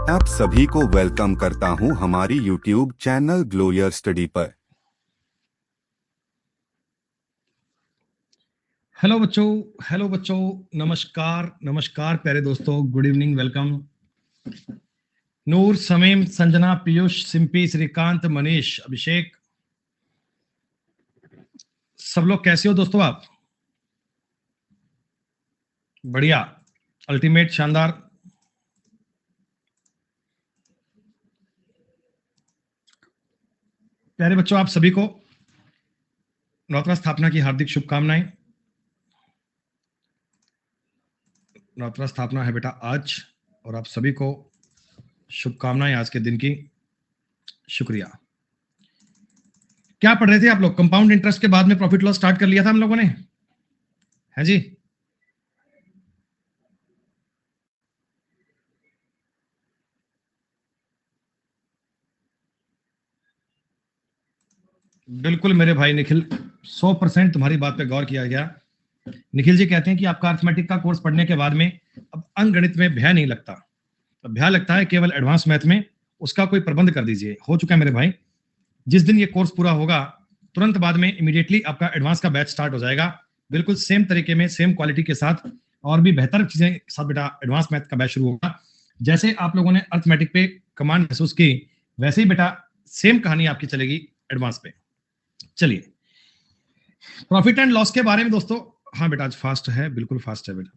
आप सभी को वेलकम करता हूं हमारी YouTube channel glow your study पर। हेलो बच्चों, नमस्कार नमस्कार प्यारे दोस्तों, गुड इवनिंग, वेलकम। नूर, समीम, संजना, पीयूष, सिंपी, श्रीकांत, मनीष, अभिषेक, सब लोग कैसे हो दोस्तों? आप बढ़िया, अल्टीमेट, शानदार। प्यारे बच्चों, आप सभी को नवरात्र स्थापना की हार्दिक शुभकामनाएं। नवरात्र स्थापना है बेटा आज, और आप सभी को शुभकामनाएं आज के दिन की। शुक्रिया। क्या पढ़ रहे थे आप लोग? कंपाउंड इंटरेस्ट के बाद में प्रॉफिट लॉस स्टार्ट कर लिया था हम लोगों ने, है जी? बिल्कुल मेरे भाई निखिल, 100% तुम्हारी बात पे गौर किया गया। निखिल जी कहते हैं कि आपका अर्थमेटिक का कोर्स पढ़ने के बाद में अब अंकगणित में भय नहीं लगता, अब भय लगता है केवल एडवांस मैथ में। उसका कोई प्रबंध कर दीजिए। हो चुका है मेरे भाई। जिस दिन ये कोर्स पूरा होगा तुरंत बाद में इमीडिएटली आपका एडवांस का बैच स्टार्ट हो जाएगा, बिल्कुल सेम तरीके में, सेम क्वालिटी के साथ, और भी बेहतर चीजें के साथ बेटा एडवांस मैथ का बैच शुरू होगा। जैसे आप लोगों ने अर्थमेटिक पे कमांड महसूस की, वैसे ही बेटा सेम कहानी आपकी चलेगी एडवांस पे। चलिए, प्रॉफिट एंड लॉस के बारे में दोस्तों। हाँ बेटा, आज फास्ट है, बिल्कुल फास्ट है बेटा।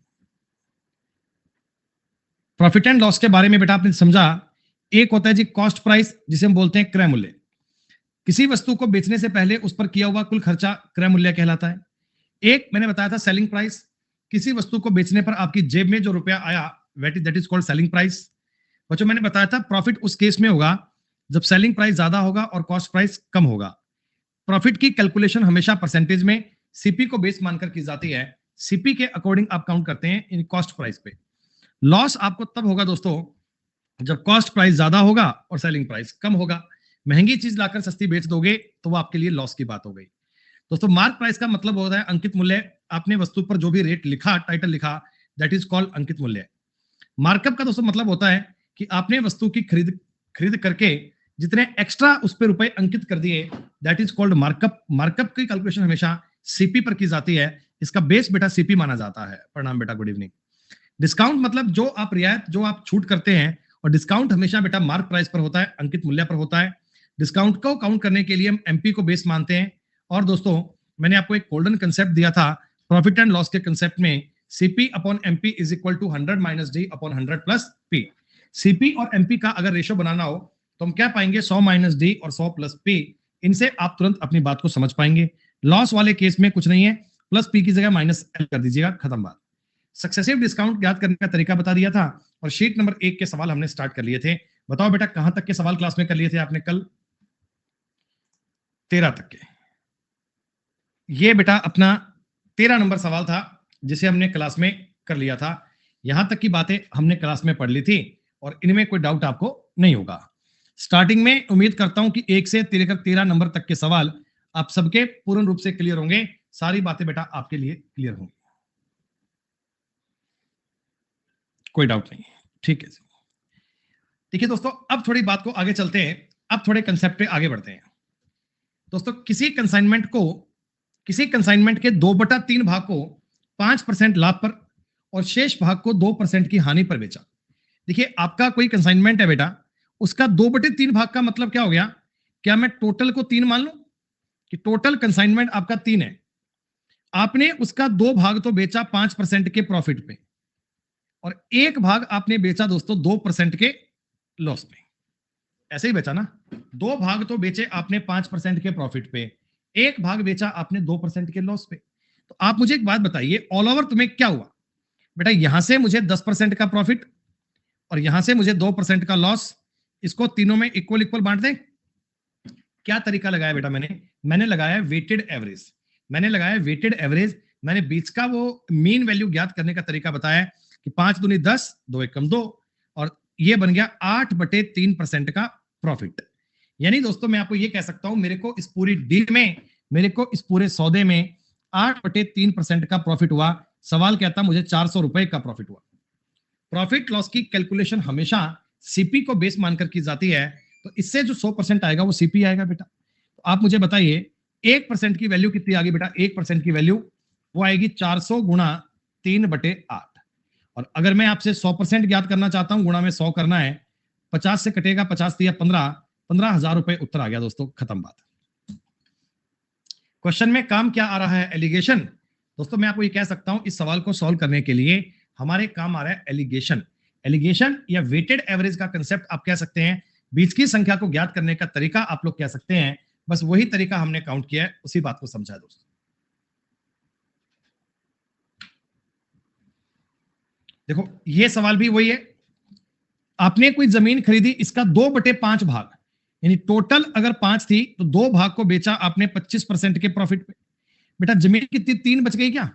प्रॉफिट एंड लॉस के बारे में बेटा आपने समझा। एक होता है जी कॉस्ट प्राइस, जिसे हम बोलते हैं क्रय मूल्य। किसी वस्तु को बेचने से पहले उस पर किया हुआ कुल खर्चा क्रय मूल्य कहलाता है। एक मैंने बताया था सेलिंग प्राइस, किसी वस्तु को बेचने पर आपकी जेब में जो रुपया आया, that is called selling price. बच्चों मैंने बताया था प्रॉफिट उस केस में होगा जब सेलिंग प्राइस ज्यादा होगा और कॉस्ट प्राइस कम होगा। प्रॉफिट की कैलकुलेशन हमेशा परसेंटेज में सीपी को बेस मानकर की जाती है। सीपी के अकॉर्डिंग आप काउंट करते हैं इन कॉस्ट प्राइस पे। लॉस आपको तब होगा दोस्तों जब कॉस्ट प्राइस ज्यादा होगा और सेलिंग प्राइस कम होगा। महंगी चीज लाकर सस्ती बेच दोगे तो वो आपके लिए लॉस की बात हो गई। दोस्तों मार्क प्राइस का मतलब होता है अंकित मूल्य। आपने वस्तु पर जो भी रेट लिखा, टाइटल लिखा, दैट इज कॉल्ड अंकित मूल्य। मार्कअप का दोस्तों मतलब होता है कि आपने वस्तु की खरीद करके जितने एक्स्ट्रा उस पर रुपए अंकित कर दिए, that is called markup. Markup की कैलकुलेशन हमेशा सीपी पर की जाती है। इसका बेस बेटा सीपी माना जाता है। प्रणाम बेटा, गुड इवनिंग। डिस्काउंट मतलब जो आप रियायत, जो आप छूट करते हैं, और डिस्काउंट हमेशा बेटा मार्क प्राइस पर होता है, अंकित मूल्य पर होता है। डिस्काउंट को काउंट करने के लिए हम एमपी को बेस मानते हैं। और दोस्तों मैंने आपको एक गोल्डन कंसेप्ट दिया था प्रॉफिट एंड लॉस के कंसेप्ट में, CP upon MP is equal to 100 minus D upon 100 plus P. CP और एमपी का अगर रेशो बनाना हो तो हम क्या पाएंगे? 100 माइनस डी और 100 प्लस पी। इनसे आप तुरंत अपनी बात को समझ पाएंगे। लॉस वाले केस में कुछ नहीं है, प्लस पी की जगह माइनस एल कर दीजिएगा, खत्म बात। सक्सेसिव डिस्काउंट ज्ञात करने का तरीका बता दिया था, और शीट नंबर 1 के सवाल हमने स्टार्ट कर लिए थे। बताओ बेटा कहां तक के सवाल क्लास में कर लिए थे आपने कल? 13 तक के। ये बेटा अपना 13 नंबर सवाल था जिसे हमने क्लास में कर लिया था। यहां तक की बातें हमने क्लास में पढ़ ली थी और इनमें कोई डाउट आपको नहीं होगा। स्टार्टिंग में उम्मीद करता हूं कि 1 से 13 नंबर तक के सवाल आप सबके पूर्ण रूप से क्लियर होंगे। सारी बातें बेटा आपके लिए क्लियर होंगी, कोई डाउट नहीं, ठीक है। देखिए दोस्तों, अब थोड़ी बात को आगे चलते हैं। अब थोड़े कंसेप्ट पे आगे बढ़ते हैं। दोस्तों किसी कंसाइनमेंट के 2/3 भाग को 5% लाभ पर और शेष भाग को 2% की हानि पर बेचा। देखिए आपका कोई कंसाइनमेंट है बेटा, उसका 2/3 भाग का मतलब क्या हो गया? क्या मैं टोटल को 3 मान लूं कि टोटल कंसाइनमेंट आपका 3 है, आपने उसका 2 भाग तो बेचा 5% के प्रॉफिट पे, और 1 भाग आपने बेचा दोस्तों 2% के लॉस पे। ऐसे ही बेचा ना? 2 भाग तो बेचे आपने 5% के प्रॉफिट पे, 1 भाग बेचा आपने 2% के लॉस पे। तो आप मुझे एक बात बताइए, ऑल ओवर तुम्हें क्या हुआ बेटा? यहां से मुझे 10% का प्रॉफिट और यहां से मुझे 2% का लॉस, इसको तीनों में इक्वल इक्वल बांट दें। क्या तरीका लगाया बेटा? मैंने लगाया वेटेड एवरेज। मैंने बीच का वो मीन वैल्यू ज्ञात करने का तरीका बताया कि 5 दूनी 10, 2 एकम 2, और ये बन गया 8/3% का प्रॉफिट। यानी दोस्तों मैं आपको ये कह सकता हूं, मेरे को इस पूरी डील में, मेरे को इस पूरे सौदे में 8/3% का प्रॉफिट हुआ। सवाल कहता मुझे 400 रुपए का प्रॉफिट हुआ। प्रॉफिट लॉस की कैलकुलेशन हमेशा सीपी को बेस मानकर की जाती है, तो इससे जो 100% आएगा वो सीपी आएगा बेटा। तो आप मुझे बताइए 1% की वैल्यू कितनी आ गई बेटा? 1% की वैल्यू वो आएगी 400 गुणा 3/8। और अगर मैं आपसे 100% ज्ञात करना चाहता हूं, गुणा में 100 करना है, 50 से कटेगा, 50 दिया 15, 15,000 रुपए उत्तर आ गया दोस्तों, खत्म बात। क्वेश्चन में काम क्या आ रहा है? एलिगेशन। दोस्तों मैं आपको ये कह सकता हूं, इस सवाल को सॉल्व करने के लिए हमारे काम आ रहा है एलिगेशन। एलिगेशन या वेटेड एवरेज का कंसेप्ट आप कह सकते हैं, बीच की संख्या को ज्ञात करने का तरीका आप लोग कह सकते हैं। बस वही तरीका हमने काउंट किया है, उसी बात को समझा है दोस्तों। देखो ये सवाल भी वही है, आपने कोई जमीन खरीदी, इसका 2/5 भाग, यानी टोटल अगर 5 थी तो 2 भाग को बेचा आपने 25% के प्रॉफिट पे। बेटा जमीन कितनी? 3 बच गई क्या?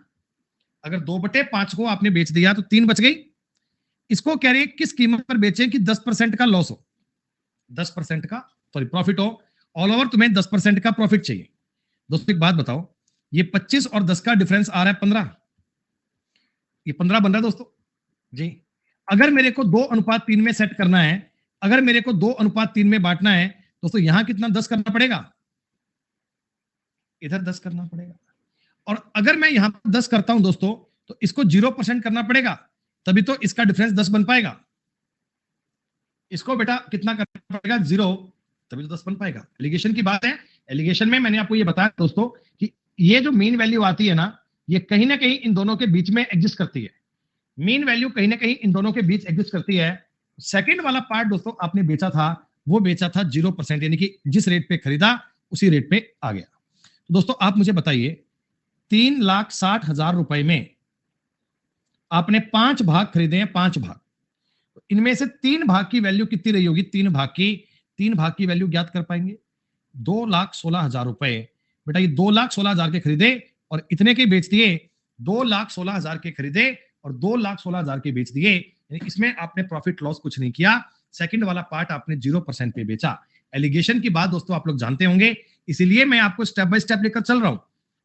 अगर 2/5 को आपने बेच दिया तो 3 बच गई। इसको कह रहे हैं किस कीमत पर बेचें कि 10% का लॉस हो, 10% का सॉरी प्रॉफिट हो, ऑल ओवर तुम्हें 10% का प्रॉफिट चाहिए। दोस्तों एक बात बताओ, ये 25 और 10 का डिफरेंस आ रहा है 15, ये 15 बन रहा है दोस्तों जी। अगर मेरे को 2:3 में सेट करना है, अगर मेरे को 2:3 में बांटना है दोस्तों, यहां कितना 10 करना पड़ेगा, इधर 10 करना पड़ेगा। और अगर मैं यहां पर 10 करता हूं दोस्तों, तो इसको 0% करना पड़ेगा, तभी तो इसका डिफरेंस 10 बन पाएगा। इसको बेटा कितना करना पड़ेगा? 0, तभी तो 10 बन पाएगा। एलिगेशन की बात है। एलिगेशन में मैंने आपको ये बताया दोस्तों कि ये जो मीन वैल्यू आती है ना, ये कहीं ना कहीं इन दोनों के बीच में एग्जिस्ट करती है। मीन वैल्यू कहीं ना कहीं इन दोनों के बीच एग्जिस्ट करती है। सेकंड वाला पार्ट दोस्तों आपने बेचा था, वो बेचा था 0%, यानी कि जिस रेट पे खरीदा उसी रेट पे आ गया। तो दोस्तों आप मुझे बताइए 3,60,000 रुपए में आपने 5 भाग खरीदे हैं, 5 भाग, तो इनमें से 3 भाग की वैल्यू कितनी रही होगी? 3 भाग की वैल्यू ज्ञात कर पाएंगे। 2,16,000 रुपए। बेटा ये 2,16,000 के खरीदे और इतने के बेच दिए, 2,16,000 के खरीदे और 2,16,000 के बेच दिए, यानी इसमें आपने प्रॉफिट लॉस कुछ नहीं किया। सेकंड वाला पार्ट आपने 0% पे बेचा। एलिगेशन की बात दोस्तों आप लोग जानते होंगे, इसीलिए मैं आपको स्टेप बाय स्टेप लेकर चल रहा हूं।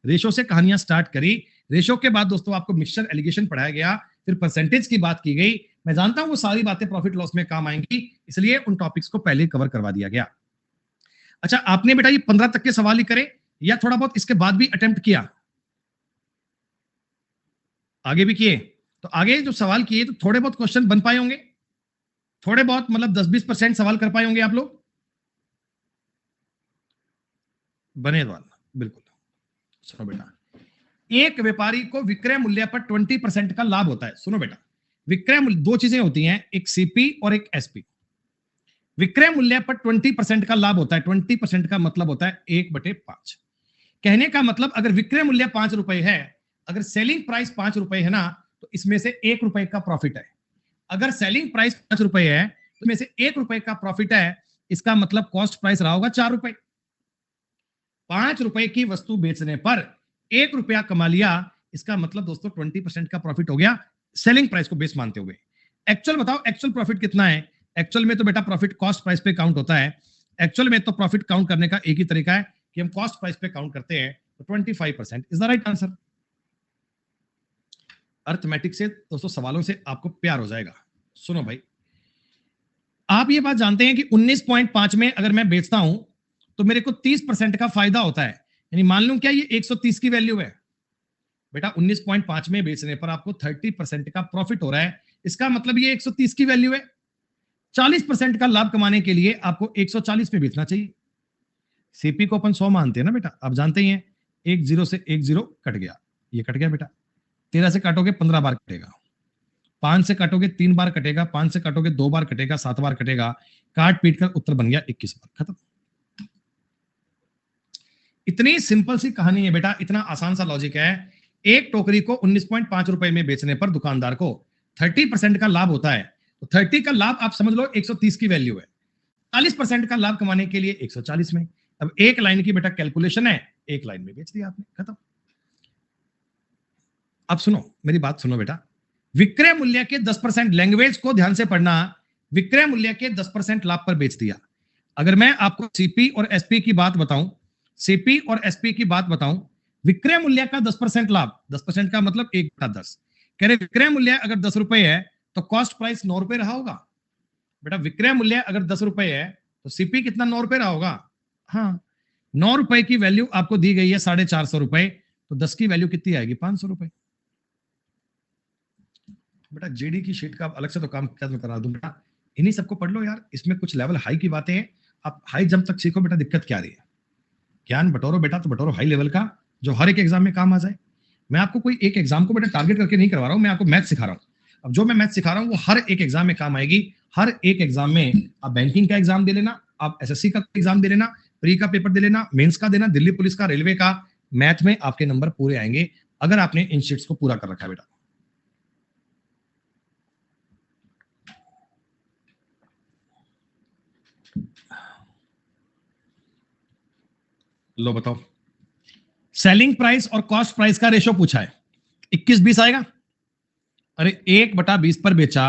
रेशो से कहानियां स्टार्ट करी, रेशो के बाद दोस्तों आपको मिक्सचर एलिगेशन पढ़ाया गया, फिर परसेंटेज की बात की गई। मैं जानता हूं वो सारी बातें प्रॉफिट लॉस में काम आएंगी, इसलिए उन टॉपिक्स को पहले कवर करवा दिया गया। अच्छा आपने बेटा ये 15 तक के सवाल ही करे या थोड़ा बहुत इसके बाद भी अटेम्प्ट किया? आगे भी किए? तो आगे जो सवाल किए तो थोड़े बहुत क्वेश्चन बन पाए होंगे, थोड़े बहुत मतलब 10-20% सवाल कर पाए होंगे आप लोग, बने वाला बिल्कुल। सुनो बेटा, एक व्यापारी को विक्रय मूल्य पर 20% का लाभ होता है। सुनो बेटा, विक्रय मूल्य, दो चीजें होती हैं, एक सीपी और एक एसपी। विक्रय मूल्य पर 20% का लाभ होता है। 20% का मतलब होता है 1/5। कहने का मतलब अगर विक्रय मूल्य 5 रुपए है, अगर सेलिंग प्राइस 5 रुपए है ना, तो इसमें से 1 रुपए का प्रॉफिट है। अगर सेलिंग प्राइस 5 रुपए है तो इसमें से 1 रुपए का प्रॉफिट है, इसका मतलब कॉस्ट प्राइस रहा होगा 4 रुपए। 5 रुपए की वस्तु बेचने पर 1 रुपया कमा लिया, इसका मतलब दोस्तों 20% का प्रॉफिट हो गया, सेलिंग प्राइस को बेस मानते हुए। एक्चुअल बताओ, एक्चुअल प्रॉफिट कितना है? एक्चुअल में तो बेटा प्रॉफिट कॉस्ट प्राइस पे काउंट होता है। एक्चुअल में तो प्रॉफिट काउंट करने का एक ही तरीका है कि हम कॉस्ट प्राइस पे काउंट करते हैं, तो 25% is the right answer. Arithmetic से दोस्तों सवालों से आपको प्यार हो जाएगा। सुनो भाई, आप ये बात जानते हैं कि 19.5 में अगर मैं बेचता हूं तो मेरे को 30% का फायदा होता है, यानी मान लूं क्या ये 130 की वैल्यू है बेटा, 19.5 में बेचने पर आपको 30% का प्रॉफिट हो रहा है, इसका मतलब ये 130 की वैल्यू है। 40% का लाभ कमाने के लिए आपको 140 में बेचना चाहिए। सीपी को अपन 100 मानते हैं ना बेटा, आप जानते ही हैं। 1 0 से 1 0 कट गया, ये कट गया बेटा। 13 से काटोगे 15 बार कटेगा, 5 से काटोगे 3 बार कटेगा, 5 से काटोगे 2 बार कटेगा, 7 बार कटेगा, काट पीट कर उत्तर बन गया 21 बार, खत्म। इतनी सिंपल सी कहानी है बेटा, इतना आसान सा लॉजिक है। एक टोकरी को 19.5 रुपए में बेचने पर दुकानदार को 30% का लाभ होता है, तो 30 का लाभ आप समझ लो 130 की वैल्यू है। 40% का लाभ कमाने के लिए 140 में, अब एक लाइन की बेटा कैलकुलेशन है, एक लाइन में बेच दिया आपने, खत्म। अब सुनो मेरी बात, सुनो बेटा, विक्रय मूल्य के 10%, लैंग्वेज को ध्यान से पढ़ना, विक्रय मूल्य के 10% लाभ पर बेच दिया। अगर मैं आपको सीपी और एसपी की बात बताऊं, सीपी और एसपी की बात बताऊं, विक्रय मूल्य का 10% लाभ, 10% का मतलब 1/10, कह रहे विक्रय मूल्य अगर 10 रुपए है तो कॉस्ट प्राइस 9 रुपए रहा होगा। बेटा विक्रय मूल्य अगर 10 रुपए है तो सीपी कितना 9 रुपए रहा होगा। हाँ, 9 रुपए की वैल्यू आपको दी गई है 450 रुपए, तो 10 की वैल्यू कितनी आएगी 500 रुपए। बेटा जेडी की शीट का अलग से तो काम खत्म करा दूं बेटा, इन्हीं सबको पढ़ लो यार, इसमें कुछ लेवल हाई की बातें हैं। आप हाई जंप तक सीखो बेटा, दिक्कत क्या रही है। ज्ञान बटोरो बेटा, तो बटोरो हाई लेवल का, जो हर एक एग्जाम में काम आ जाए। मैं आपको कोई एक एग्जाम को बेटा टारगेट करके नहीं करवा रहा हूं, मैं आपको मैथ सिखा रहा हूं। अब जो मैं मैथ सिखा रहा हूं वो हर एक एग्जाम में काम आएगी। हर एक एग्जाम में आप बैंकिंग का एग्जाम दे लेना, आप एसएससी का एग्जाम दे लेना, प्री का पेपर दे लेना, मेंस का देना, दिल्ली पुलिस का, रेलवे का, मैथ में आपके नंबर पूरे आएंगे अगर आपने इन शीट्स को पूरा कर रखा है बेटा। लो बताओ, सेलिंग प्राइस और कॉस्ट प्राइस का रेशो पूछा है, 21-20 आएगा। अरे 1/20 पर बेचा,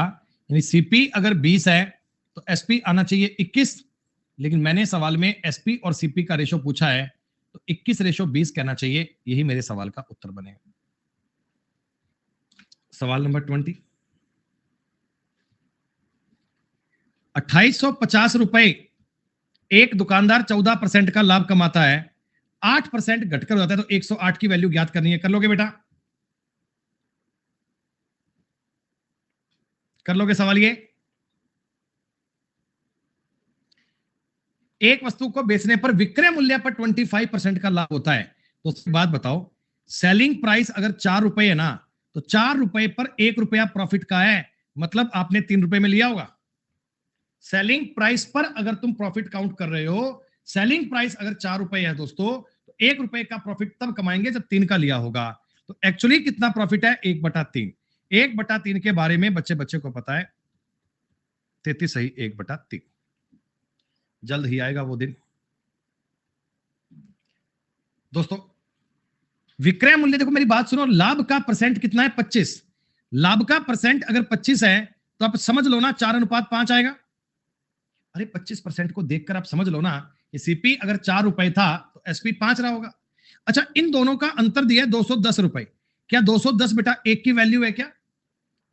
यानी सीपी अगर 20 है तो एसपी आना चाहिए 21, लेकिन मैंने सवाल में एसपी और सीपी का रेशो पूछा है तो 21:20 कहना चाहिए, यही मेरे सवाल का उत्तर बनेगा। सवाल नंबर 20, 2850 रुपए एक दुकानदार 14% का लाभ कमाता है, 8% घटकर हो जाता है, तो 108 की वैल्यू ज्ञात करनी है। कर लोगे बेटा, कर लोगे सवाल ये। एक वस्तु को बेचने पर विक्रय मूल्य पर 25% का लाभ होता है, तो उसके बाद बताओ, सेलिंग प्राइस अगर 4 रुपए है ना, तो 4 रुपए पर 1 रुपया प्रॉफिट का है, मतलब आपने 3 रुपए में लिया होगा। सेलिंग प्राइस पर अगर तुम प्रॉफिट काउंट कर रहे हो, सेलिंग प्राइस अगर 4 रुपए है दोस्तों, तो 1 रुपए का प्रॉफिट तब कमाएंगे जब 3 का लिया होगा। तो एक्चुअली कितना प्रॉफिट है 1/3। 1/3 के बारे में बच्चे बच्चे को पता है, 33 सही 1/3। जल्द ही आएगा वो दिन दोस्तों। विक्रय मूल्य देखो, मेरी बात सुनो, लाभ का परसेंट कितना है 25। लाभ का परसेंट अगर 25 है तो आप समझ लो ना 4:5 आएगा। अरे 25% को देखकर आप समझ लो ना, ये सीपी अगर 4 रुपए था तो एसपी 5 रहा होगा। अच्छा, इन दोनों का अंतर दिया है 210 रुपए, क्या 210 बेटा 1 की वैल्यू है क्या?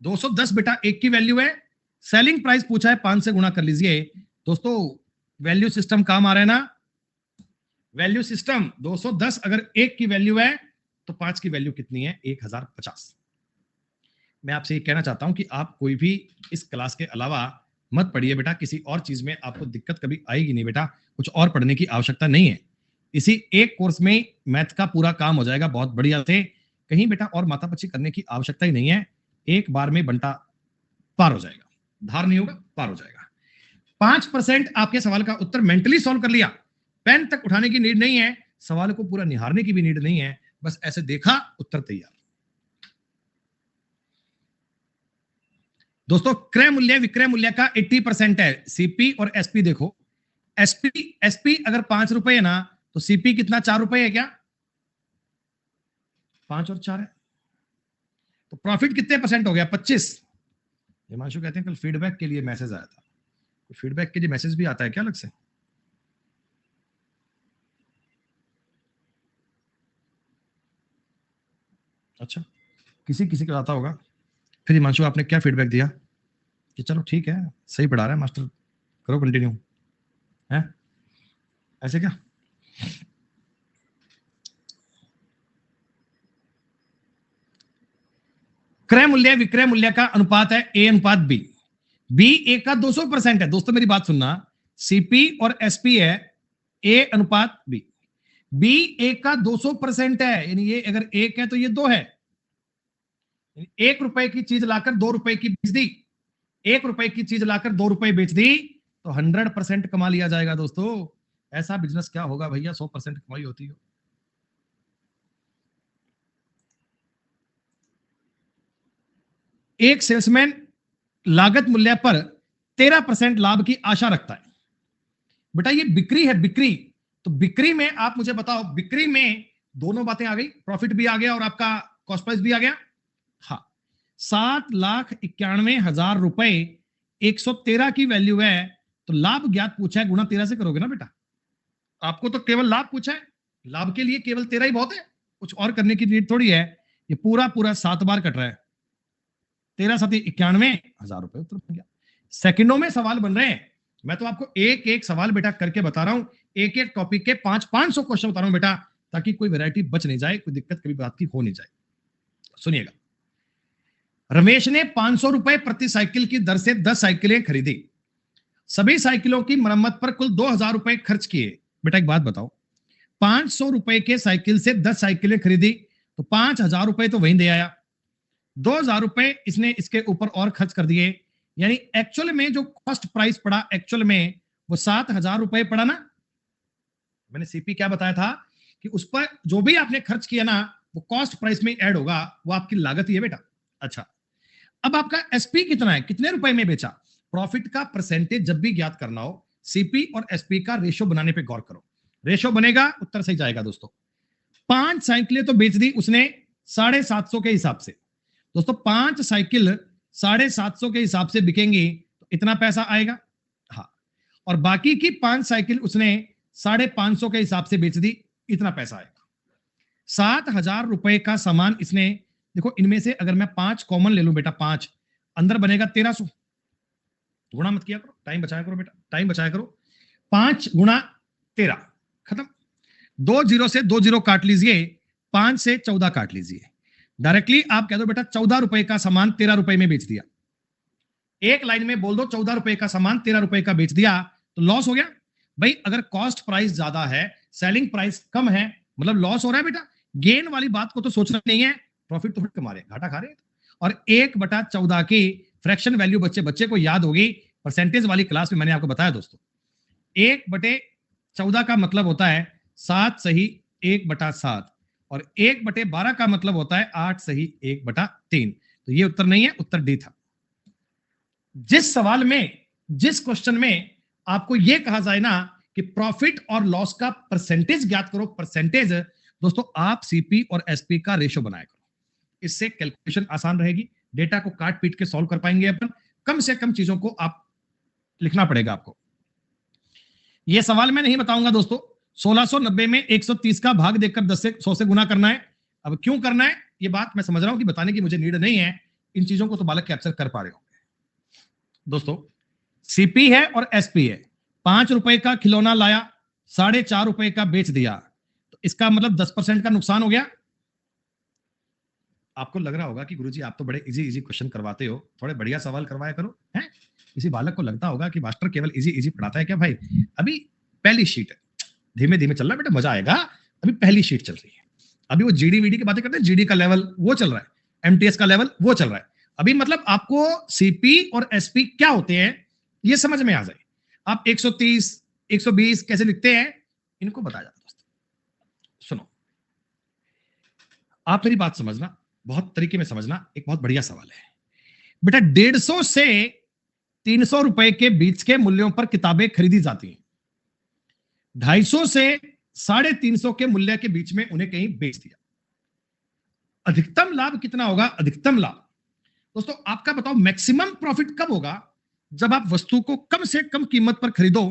210 बेटा 1 की वैल्यू है। सेलिंग प्राइस पूछा है 5 से गुणा कर लीजिए दोस्तों, वैल्यू सिस्टम काम आ रहा है ना, वैल्यू सिस्टम। 210 अगर 1 की वैल्यू है तो 5 की वैल्यू कितनी है 1050। मैं आपसे ये कहना चाहता हूं कि आप कोई भी इस क्लास के अलावा मत पढ़िए बेटा, किसी और चीज में आपको दिक्कत कभी आएगी नहीं बेटा, कुछ और पढ़ने की आवश्यकता नहीं है। इसी एक कोर्स में मैथ का पूरा काम हो जाएगा बहुत बढ़िया से, कहीं बेटा और माथापच्ची करने की आवश्यकता ही नहीं है। एक बार में बंटा पार हो जाएगा, धार नहीं होगा, पार हो जाएगा। 5% आपके सवाल का उत्तर मेंटली सॉल्व कर लिया, पेन तक उठाने की नीड नहीं है, सवाल को पूरा निहारने की भी नीड नहीं है, बस ऐसे देखा उत्तर तैयार। दोस्तों क्रय मूल्य विक्रय मूल्य का 80% है, सीपी और एसपी देखो, एसपी अगर 5 रुपए है ना, तो सीपी कितना 4 रुपए है क्या? 5 और 4 है, तो प्रॉफिट कितने परसेंट हो गया 25। हिमांशु कहते हैं कल फीडबैक के लिए मैसेज आया था, फीडबैक के लिए मैसेज भी आता है क्या अलग से? अच्छा, किसी किसी को आता होगा। फिर हिमांशु आपने क्या फीडबैक दिया कि चलो ठीक है सही पढ़ा रहा है मास्टर, करो कंटिन्यू, है ऐसे क्या? क्रय मूल्य विक्रय मूल्य का अनुपात है A/B, बी ए का 200% है। दोस्तों मेरी बात सुनना, सीपी और एसपी है A/B, बी ए का 200% है, यानी ये अगर 1 है तो ये 2 है। 1 रुपए की चीज लाकर 2 रुपए की बेच दी, 1 रुपए की चीज लाकर 2 रुपए बेच दी तो 100% कमा लिया जाएगा दोस्तों। ऐसा बिजनेस क्या होगा भैया 100% कमाई होती हो। एक सेल्समैन लागत मूल्य पर 13% लाभ की आशा रखता है। बेटा ये बिक्री है, बिक्री, तो बिक्री में आप मुझे बताओ, बिक्री में दोनों बातें आ गई, प्रॉफिट भी आ गया और आपका कॉस्ट प्राइस भी आ गया। हाँ, 7,91,000 रुपए 113 की वैल्यू है, तो लाभ ज्ञात पूछा है, गुणा 13 से करोगे ना बेटा। आपको तो केवल लाभ पूछा है, लाभ के लिए केवल 13 ही बहुत है, कुछ और करने की नीड थोड़ी है। ये पूरा पूरा 7 बार कट रहा है, 13 7 91,000 रुपए उत्तर बन गया। सेकंडों में सवाल बन रहे हैं। मैं तो आपको एक एक सवाल बेटा करके बता रहा हूं, एक एक टॉपिक के 500 क्वेश्चन बता रहा हूं बेटा, ताकि कोई वैरायटी बच नहीं जाए, कोई दिक्कत कभी बात की हो नहीं जाए। सुनिएगा, रमेश ने 500 रुपए प्रति साइकिल की दर से 10 साइकिलें खरीदी। सभी साइकिलों की मरम्मत पर कुल 2000 रुपए खर्च किए। बेटा एक बात बताओ, 500 रुपए के साइकिल से 10 साइकिलें खरीदी तो 5000 रुपए तो वहीं दे आया, 2000 रुपए इसने इसके ऊपर और खर्च कर दिए, यानी एक्चुअल में जो कॉस्ट प्राइस पड़ा एक्चुअल में वो 7000 रुपए पड़ा ना। मैंने सीपी क्या बताया था कि उस पर जो भी आपने खर्च किया ना वो कॉस्ट प्राइस में ऐड होगा, वो आपकी लागत ही है बेटा। अच्छा, अब आपका एसपी कितना है, कितने रुपए में बेचा। प्रॉफिट का परसेंटेज जब भी ज्ञात करना हो, सीपी और एसपी का रेशो बनाने पे गौर करो। रेशो बनेगा, उत्तर सही जाएगा दोस्तों। 5 साइकिलें तो बेच दी उसने 750 के हिसाब से। दोस्तों 5 साइकिल 750 के हिसाब से बिकेंगी तो इतना पैसा आएगा। हाँ, और बाकी की 5 साइकिल उसने 550 के हिसाब से बेच दी, इतना पैसा आएगा। 7000 रुपए का सामान इसने, देखो इनमें से अगर मैं 5 कॉमन ले लूं बेटा, 5 अंदर बनेगा 1300। गुणा मत किया करो, टाइम बचाया करो बेटा, टाइम बचाया करो। 5 गुणा 13, खत्म। 2 जीरो से 2 जीरो काट लीजिए, 5 से 14 काट लीजिए। डायरेक्टली आप कह दो बेटा 14 रुपए का सामान 13 रुपए में बेच दिया। एक लाइन में बोल दो 14 रुपए का सामान 13 रुपए का बेच दिया तो लॉस हो गया। भाई अगर कॉस्ट प्राइस ज्यादा है, सेलिंग प्राइस कम है, मतलब लॉस हो रहा है बेटा। गेन वाली बात को तो सोचना नहीं है, प्रॉफिट तो कमा रहे, घाटा खा रहे हैं। और 1/14 की फ्रैक्शन वैल्यू बच्चे को याद होगी, परसेंटेज वाली क्लास में मैंने आपको बताया दोस्तों। 1/14 का मतलब होता है 7 सही 1/7, और 1/12 का मतलब होता है 8 सही 1/3। तो ये उत्तर नहीं है, उत्तर डी था। जिस सवाल में, जिस क्वेश्चन में आपको यह कहा जाए ना कि प्रॉफिट और लॉस का परसेंटेज ज्ञात करो, परसेंटेज दोस्तों आप सीपी और एसपी का रेशो बनाया करो, इससे कैलकुलेशन आसान रहेगी, डेटा को काट पीट के सॉल्व कर पाएंगे अपन। कम से कम चीजों को आप लिखना पड़ेगा आपको। यह सवाल मैं नहीं बताऊंगा दोस्तों। 1690 में 130 का भाग देकर 10 से 100 से गुना करना है। अब क्यों करना है यह बात मैं समझ रहा हूं कि बताने की मुझे नीड नहीं है, इन चीजों को तो बालक कैप्चर कर पा रहे हो दोस्तों। सीपी है और एसपी है, 5 रुपए का खिलौना लाया, 4.5 रुपए का बेच दिया, तो इसका मतलब 10% का नुकसान हो गया। आपको लग रहा होगा कि गुरुजी आप तो बड़े इजी क्वेश्चन करवाते हो, थोड़े बढ़िया सवाल करवाया करो, हैं? किसी बालक को लगता होगा कि मास्टर केवल इजी पढ़ाता है क्या। भाई अभी पहली शीट है, धीमे धीमे चल रहा है बेटा, मजा आएगा। अभी पहली शीट चल रही है, अभी वो जीडी वीडी की बातें करते हैं, जीडी का लेवल वो चल रहा है, एमटीएस का लेवल वो चल रहा है। अभी मतलब आपको सीपी और एसपी क्या होते हैं ये समझ में आ जाए। आप 130 120 कैसे लिखते हैं इनको बताया जाता है दोस्तों। सुनो, आप मेरी बात समझना, बहुत तरीके में समझना। एक बहुत बढ़िया सवाल है बेटा। 150 से 300 रुपए के बीच के मूल्यों पर किताबें खरीदी जाती हैं, 250 से 350 के मूल्य के बीच में उन्हें कहीं बेच दिया। अधिकतम लाभ कितना होगा। अधिकतम लाभ दोस्तों आपका बताओ, मैक्सिमम प्रॉफिट कब होगा, जब आप वस्तु को कम से कम कीमत पर खरीदो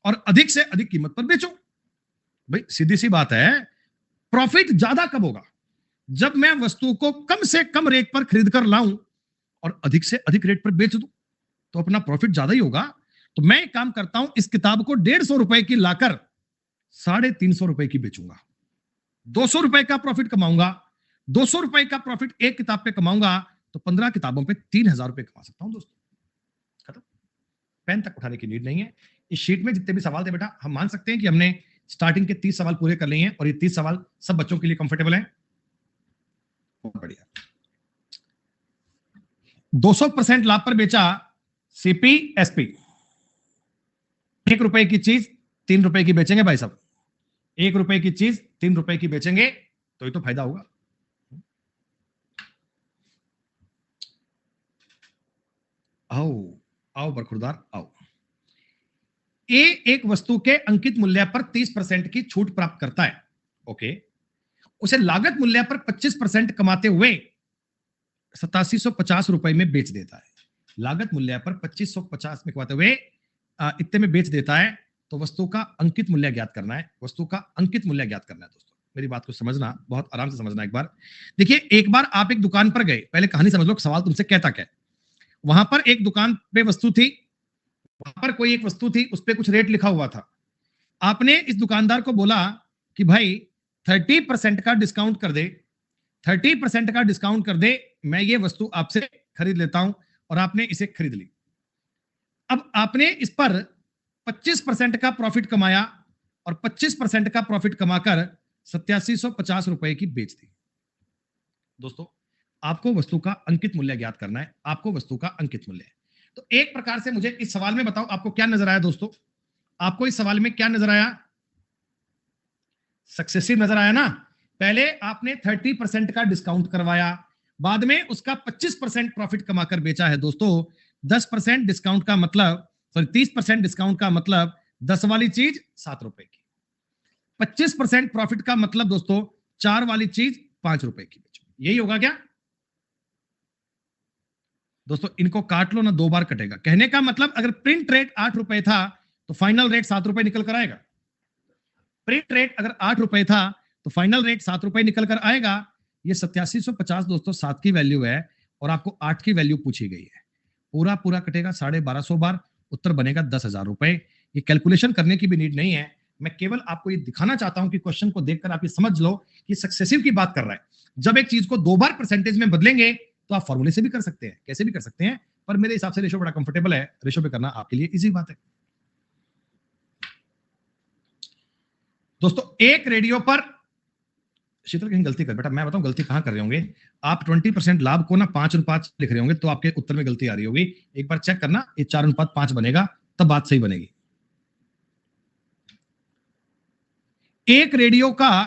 और अधिक से अधिक कीमत पर बेचो। भाई सीधी सी बात है, प्रॉफिट ज्यादा कब होगा, जब मैं वस्तु को कम से कम रेट पर खरीद कर लाऊं और अधिक से अधिक रेट पर बेच दूं, तो अपना प्रॉफिट ज्यादा ही होगा। तो मैं एक काम करता हूं, इस किताब को 150 रुपए की लाकर 350 रुपए की बेचूंगा, 200 रुपए का प्रॉफिट कमाऊंगा। 200 रुपए का प्रॉफिट एक किताब पे कमाऊंगा तो 15 किताबों पे 3000 रुपए कमा सकता हूं दोस्तों। खत्म, पेन तक उठाने की नीड नहीं है। इस शीट में जितने भी सवाल थे बेटा, हम मान सकते हैं कि हमने स्टार्टिंग के 30 सवाल पूरे कर लिए हैं, और ये 30 सवाल सब बच्चों के लिए कंफर्टेबल हैं। बहुत बढ़िया। 200% लाभ पर बेचा सीपी एसपी। 1 रुपए की चीज 3 रुपए की बेचेंगे भाई साहब, 1 रुपए की चीज 3 रुपए की बेचेंगे तो ही तो फायदा होगा। आओ आओ बरखुरदार आओ। ए एक वस्तु के अंकित मूल्य पर 30% की छूट प्राप्त करता है, ओके। उसे लागत मूल्य पर 25% कमाते हुए 8750 रुपए में बेच देता है। लागत मूल्य पर 2550 में कमाते हुए इतने में बेच देता है। तो वस्तु का अंकित मूल्य ज्ञात करना है, वस्तु का अंकित मूल्य ज्ञात करना है दोस्तों। मेरी बात को समझना, बहुत आराम से समझना। एक बार देखिए, एक बार आप एक दुकान पर गए, पहले कहानी समझ लो, सवाल तुमसे कहता क्या। वहां पर एक दुकान पे वस्तु थी, वहां पर कोई एक वस्तु थी, उस पर कुछ रेट लिखा हुआ था। आपने इस दुकानदार को बोला कि भाई 30% का डिस्काउंट कर दे, 30% का डिस्काउंट कर दे, मैं ये वस्तु आपसे खरीद लेता हूं, और आपने इसे खरीद ली। अब आपने इस पर 25% का प्रॉफिट कमाया, और 25% का प्रॉफिट कमाकर 8750 रुपए की बेच दी। दोस्तों, आपको वस्तु का अंकित मूल्य ज्ञात करना है, आपको वस्तु का अंकित मूल्य। तो एक प्रकार से मुझे इस सवाल में बताओ, आपको क्या नजर आया दोस्तों? आपको इस सवाल में क्या नजर आया? सक्सेसिव नजर आया ना? पहले आपने 30% का डिस्काउंट करवाया, बाद में उसका 25% प्रॉफिट कमाकर बेचा है। दोस्तों, 10% डिस्काउंट का मतलब, सॉरी 30% डिस्काउंट का मतलब 10 वाली चीज 7 रुपए की, 25% प्रॉफिट का मतलब दोस्तों 4 वाली चीज 5 रुपए की बेचो। यही होगा क्या दोस्तों? इनको काट लो ना, 2 बार कटेगा। कहने का मतलब अगर प्रिंट रेट 8 रुपए था तो फाइनल रेट 7 रुपए निकल कर आएगा। प्रिंट रेट अगर 8 रुपए था तो फाइनल रेट 7 रुपए निकल कर आएगा। ये 8750 दोस्तों 7 की वैल्यू है, और आपको 8 की वैल्यू पूछी गई है। पूरा पूरा कटेगा 1250 बार, उत्तर बनेगा 10,000 रुपए। ये कैलकुलेशन करने की भी नीड नहीं है, मैं केवल आपको ये दिखाना चाहता हूं कि क्वेश्चन को देखकर आप ये समझ लो कि सक्सेसिव की बात कर रहा है। जब एक चीज को 2 बार परसेंटेज में बदलेंगे तो आप फॉर्मूले से भी कर सकते हैं, कैसे भी कर सकते हैं, पर मेरे हिसाब से रेशो बड़ा कंफर्टेबल है, रेशो पे करना आपके लिए इजी बात है। दोस्तों, एक रेडियो पर, शीतल कहीं गलती कर बेटा, मैं बताऊं गलती कहां कर रहे होंगे आप। 20% लाभ को ना 5:5 लिख रहे होंगे, तो आपके उत्तर में गलती आ रही होगी। एक बार चेक करना, ये 4:5 बनेगा, तब बात सही बनेगी। एक रेडियो का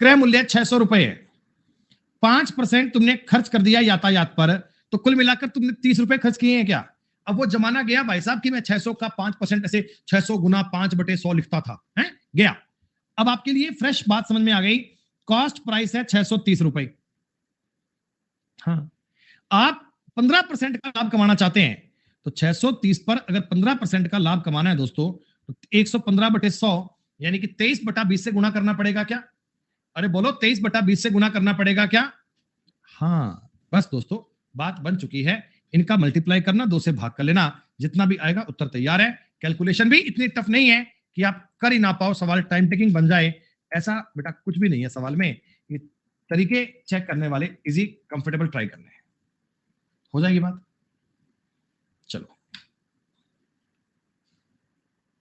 क्रय मूल्य 600 रुपए है, 5% तुमने खर्च कर दिया यातायात पर, तो कुल मिलाकर तुमने 30 रुपए खर्च किए हैं क्या? अब वो जमाना गया भाई साहब कि मैं 600 का 5%, ऐसे 600 गुना 5/100 लिखता था, है गया। अब आपके लिए फ्रेश बात समझ में आ गई। कॉस्ट प्राइस है 630 रुपए। हाँ, आप 15% का लाभ कमाना चाहते हैं, तो 630 पर अगर 15% का लाभ कमाना है दोस्तों, तो 115/100 यानी कि 23/20 से गुना करना पड़ेगा क्या? अरे बोलो, 23/20 से गुना करना पड़ेगा क्या? हाँ, बस दोस्तों बात बन चुकी है। इनका मल्टीप्लाई करना, 2 से भाग कर लेना, जितना भी आएगा उत्तर तैयार है। कैलकुलेशन भी इतनी टफ नहीं है कि आप कर ही ना पाओ, सवाल टाइम टेकिंग बन जाए, ऐसा बेटा कुछ भी नहीं है सवाल में। ये तरीके चेक करने वाले इजी कंफर्टेबल ट्राई करने हैं, हो जाएगी बात। चलो,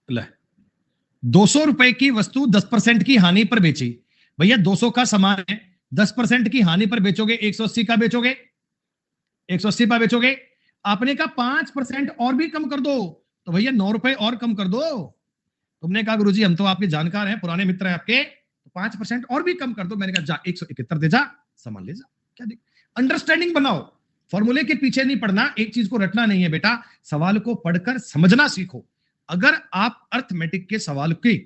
ले 200 रुपए की वस्तु 10% की हानि पर बेची। भैया 200 का सामान है, 10% की हानि पर बेचोगे, 180 का बेचोगे, 180 पर बेचोगे। आपने कहा 5% और भी कम कर दो, तो भैया 9 रुपए और कम कर दो। तुमने कहा गुरुजी हम तो आपके जानकार हैं, पुराने मित्र हैं आपके, तो 5% और भी कम कर दो। मैंने कहा जा 171 दे जा, सामान ले जा, क्या दिक। अंडरस्टैंडिंग बनाओ, फॉर्मूले के पीछे नहीं पढ़ना, एक चीज को रटना नहीं है बेटा, सवाल को पढ़कर समझना सीखो। अगर आप अर्थमेटिक के सवाल की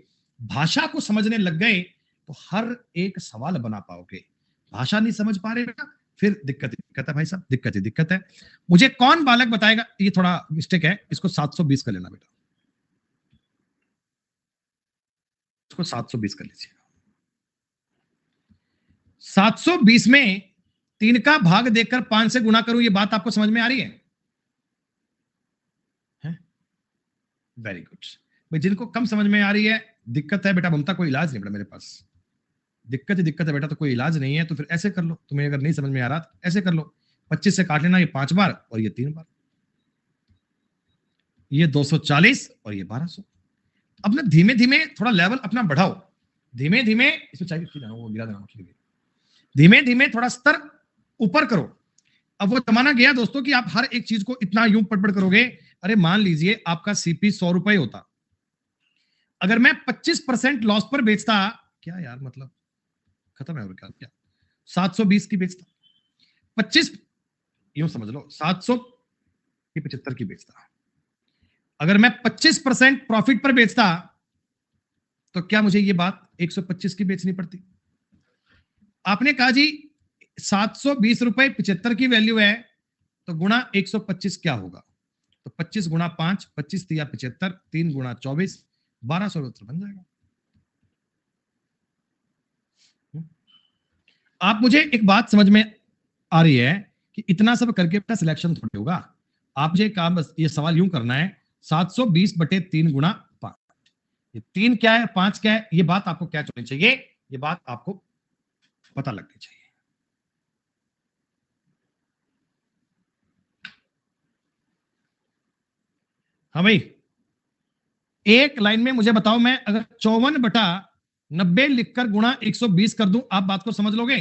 भाषा को समझने लग गए तो हर एक सवाल बना पाओगे। भाषा नहीं समझ पा रहे बेटा, फिर दिक्कत है भाई साहब, दिक्कत ही दिक्कत है। मुझे कौन बालक बताएगा, ये थोड़ा मिस्टेक है, इसको 720 कर लेना बेटा, इसको 720 कर लीजिए। 720 में 3 का भाग देकर 5 से गुणा करूं, ये बात आपको समझ में आ रही है? वेरी गुड भाई, जिनको कम समझ में आ रही है, दिक्कत है बेटा, ममता कोई इलाज नहीं बेटा मेरे पास, दिक्कत ही दिक्कत है बेटा, तो कोई इलाज नहीं है। तो फिर ऐसे कर लो, तुम्हें अगर नहीं समझ में आ रहा तो ऐसे कर लो, 25 से काट लेना, ये 5 बार और ये 3 बार, ये 240 और ये 1200। अब ना धीमे धीमे थोड़ा लेवल अपना बढ़ाओ, धीमे धीमे, इसमें चाहिए वो गिरा देना, धीमे धीमे थोड़ा स्तर ऊपर करो। अब वो जमाना गया दोस्तों कि आप हर एक चीज को इतना यूं पटपट करोगे। अरे मान लीजिए आपका सीपी 100 रुपए होता, अगर मैं 25% लॉस पर बेचता, क्या यार मतलब खत्म है, और क्या 720 की बेचता, 25 यूं समझ लो 700 की 75 की बेचता। अगर मैं 25% प्रॉफिट पर बेचता तो क्या मुझे ये बात 125 की बेचनी पड़ती? आपने कहा जी 720 रुपए 75 की वैल्यू है, तो गुणा 125 क्या होगा? तो 25 गुणा 5, 25 दिया 75, 3 गुणा 24, 1200 उत्तर बन जाएगा। आप मुझे एक बात समझ में आ रही है कि इतना सब करके बेटा सिलेक्शन थोड़ी होगा। आप मुझे काम, बस ये सवाल यूं करना है, 720/3 गुणा 5। ये 3 क्या है, 5 क्या है, ये बात आपको क्या होनी चाहिए, ये बात आपको पता लगनी चाहिए। हाँ भाई, एक लाइन में मुझे बताओ, मैं अगर 54/90 लिखकर गुणा 120 कर दूं, आप बात को समझ लोगे?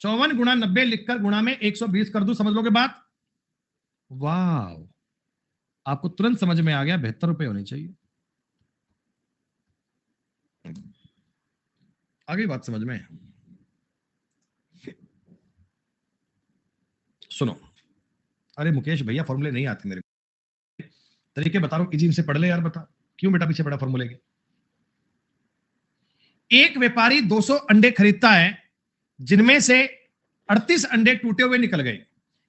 54 गुणा 90 लिखकर गुणा में 120 कर दूं, समझ लोगे बात? वाह, आपको तुरंत समझ में आ गया, 72 रुपए होने चाहिए। आगे बात समझ में? सुनो, अरे मुकेश भैया फॉर्मूले नहीं आते मेरे, तरीके बता रहा हूं, इजी से पढ़ ले यार। बता क्यों बेटा पीछे पड़ा फॉर्मूले के? एक व्यापारी 200 अंडे खरीदता है, जिनमें से 38 अंडे टूटे हुए निकल गए।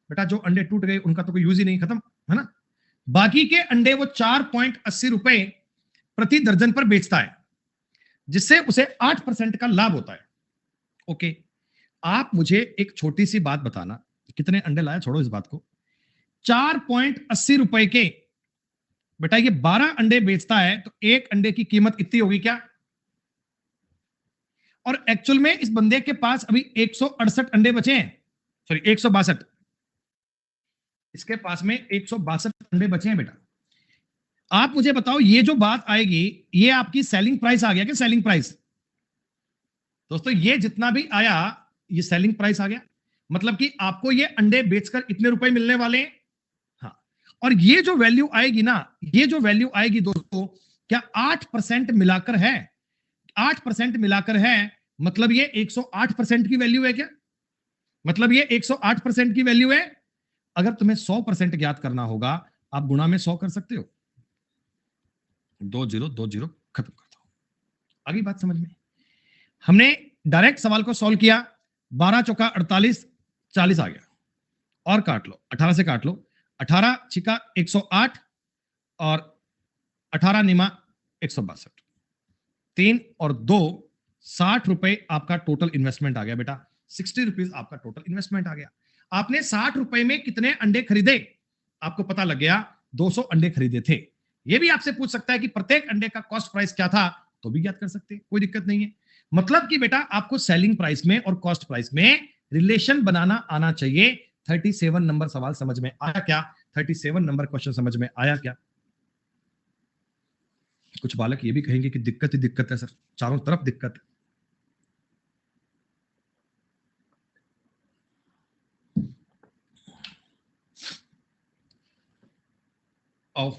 बेटा जो अंडे टूट गए उनका तो कोई यूज ही नहीं, खत्म है ना। बाकी के अंडे वो 4.80 रुपए प्रति दर्जन पर बेचता है, जिससे उसे 8% का लाभ होता है। ओके, आप मुझे एक छोटी सी बात बताना, कितने अंडे लाया, छोड़ो इस बात को। 4.80 रुपए के बेटा ये 12 अंडे बेचता है, तो एक अंडे की कीमत इतनी होगी क्या? और एक्चुअल में इस बंदे के पास अभी 168 अंडे बचे हैं, सॉरी 162, इसके पास में 162 अंडे बचे हैं। बेटा आप मुझे बताओ, ये जो बात आएगी, ये आपकी सेलिंग प्राइस आ गया क्या? सेलिंग प्राइस दोस्तों, ये जितना भी आया ये सेलिंग प्राइस आ गया, मतलब कि आपको ये अंडे बेचकर इतने रुपए मिलने वाले हैं। हाँ, और ये जो वैल्यू आएगी ना, ये जो वैल्यू आएगी दोस्तों, क्या 8% मिलाकर है? 8% मिलाकर है, मतलब ये 108% की वैल्यू है क्या? मतलब ये 108% की वैल्यू है। अगर तुम्हें 100% ज्ञात करना होगा, आप गुणा में 100 कर सकते हो। 2020 खत्म करता हूं। आगे बात समझ में? हमने डायरेक्ट सवाल को सॉल्व किया, 12 चौका 48, 40 आ गया, और काट लो, 18 से काट लो, 18 छिका 108 और 18 निमा 162, 3 और 2 60 रुपए आपका टोटल इन्वेस्टमेंट आ गया। बेटा 60 रुपीज आपका टोटल इन्वेस्टमेंट आ गया। आपने 60 रुपए में कितने अंडे खरीदे, आपको पता लग गया, 200 अंडे खरीदे थे। यह भी आपसे पूछ सकता है कि प्रत्येक अंडे का कॉस्ट प्राइस क्या था, तो भी ज्ञात कर सकते हैं, कोई दिक्कत नहीं है। मतलब कि बेटा आपको सेलिंग प्राइस में और कॉस्ट प्राइस में रिलेशन बनाना आना चाहिए। 37 नंबर सवाल समझ में आया क्या? 37 नंबर क्वेश्चन समझ में आया क्या? कुछ बालक ये भी कहेंगे कि दिक्कत ही दिक्कत है सर, चारों तरफ दिक्कत है। आओ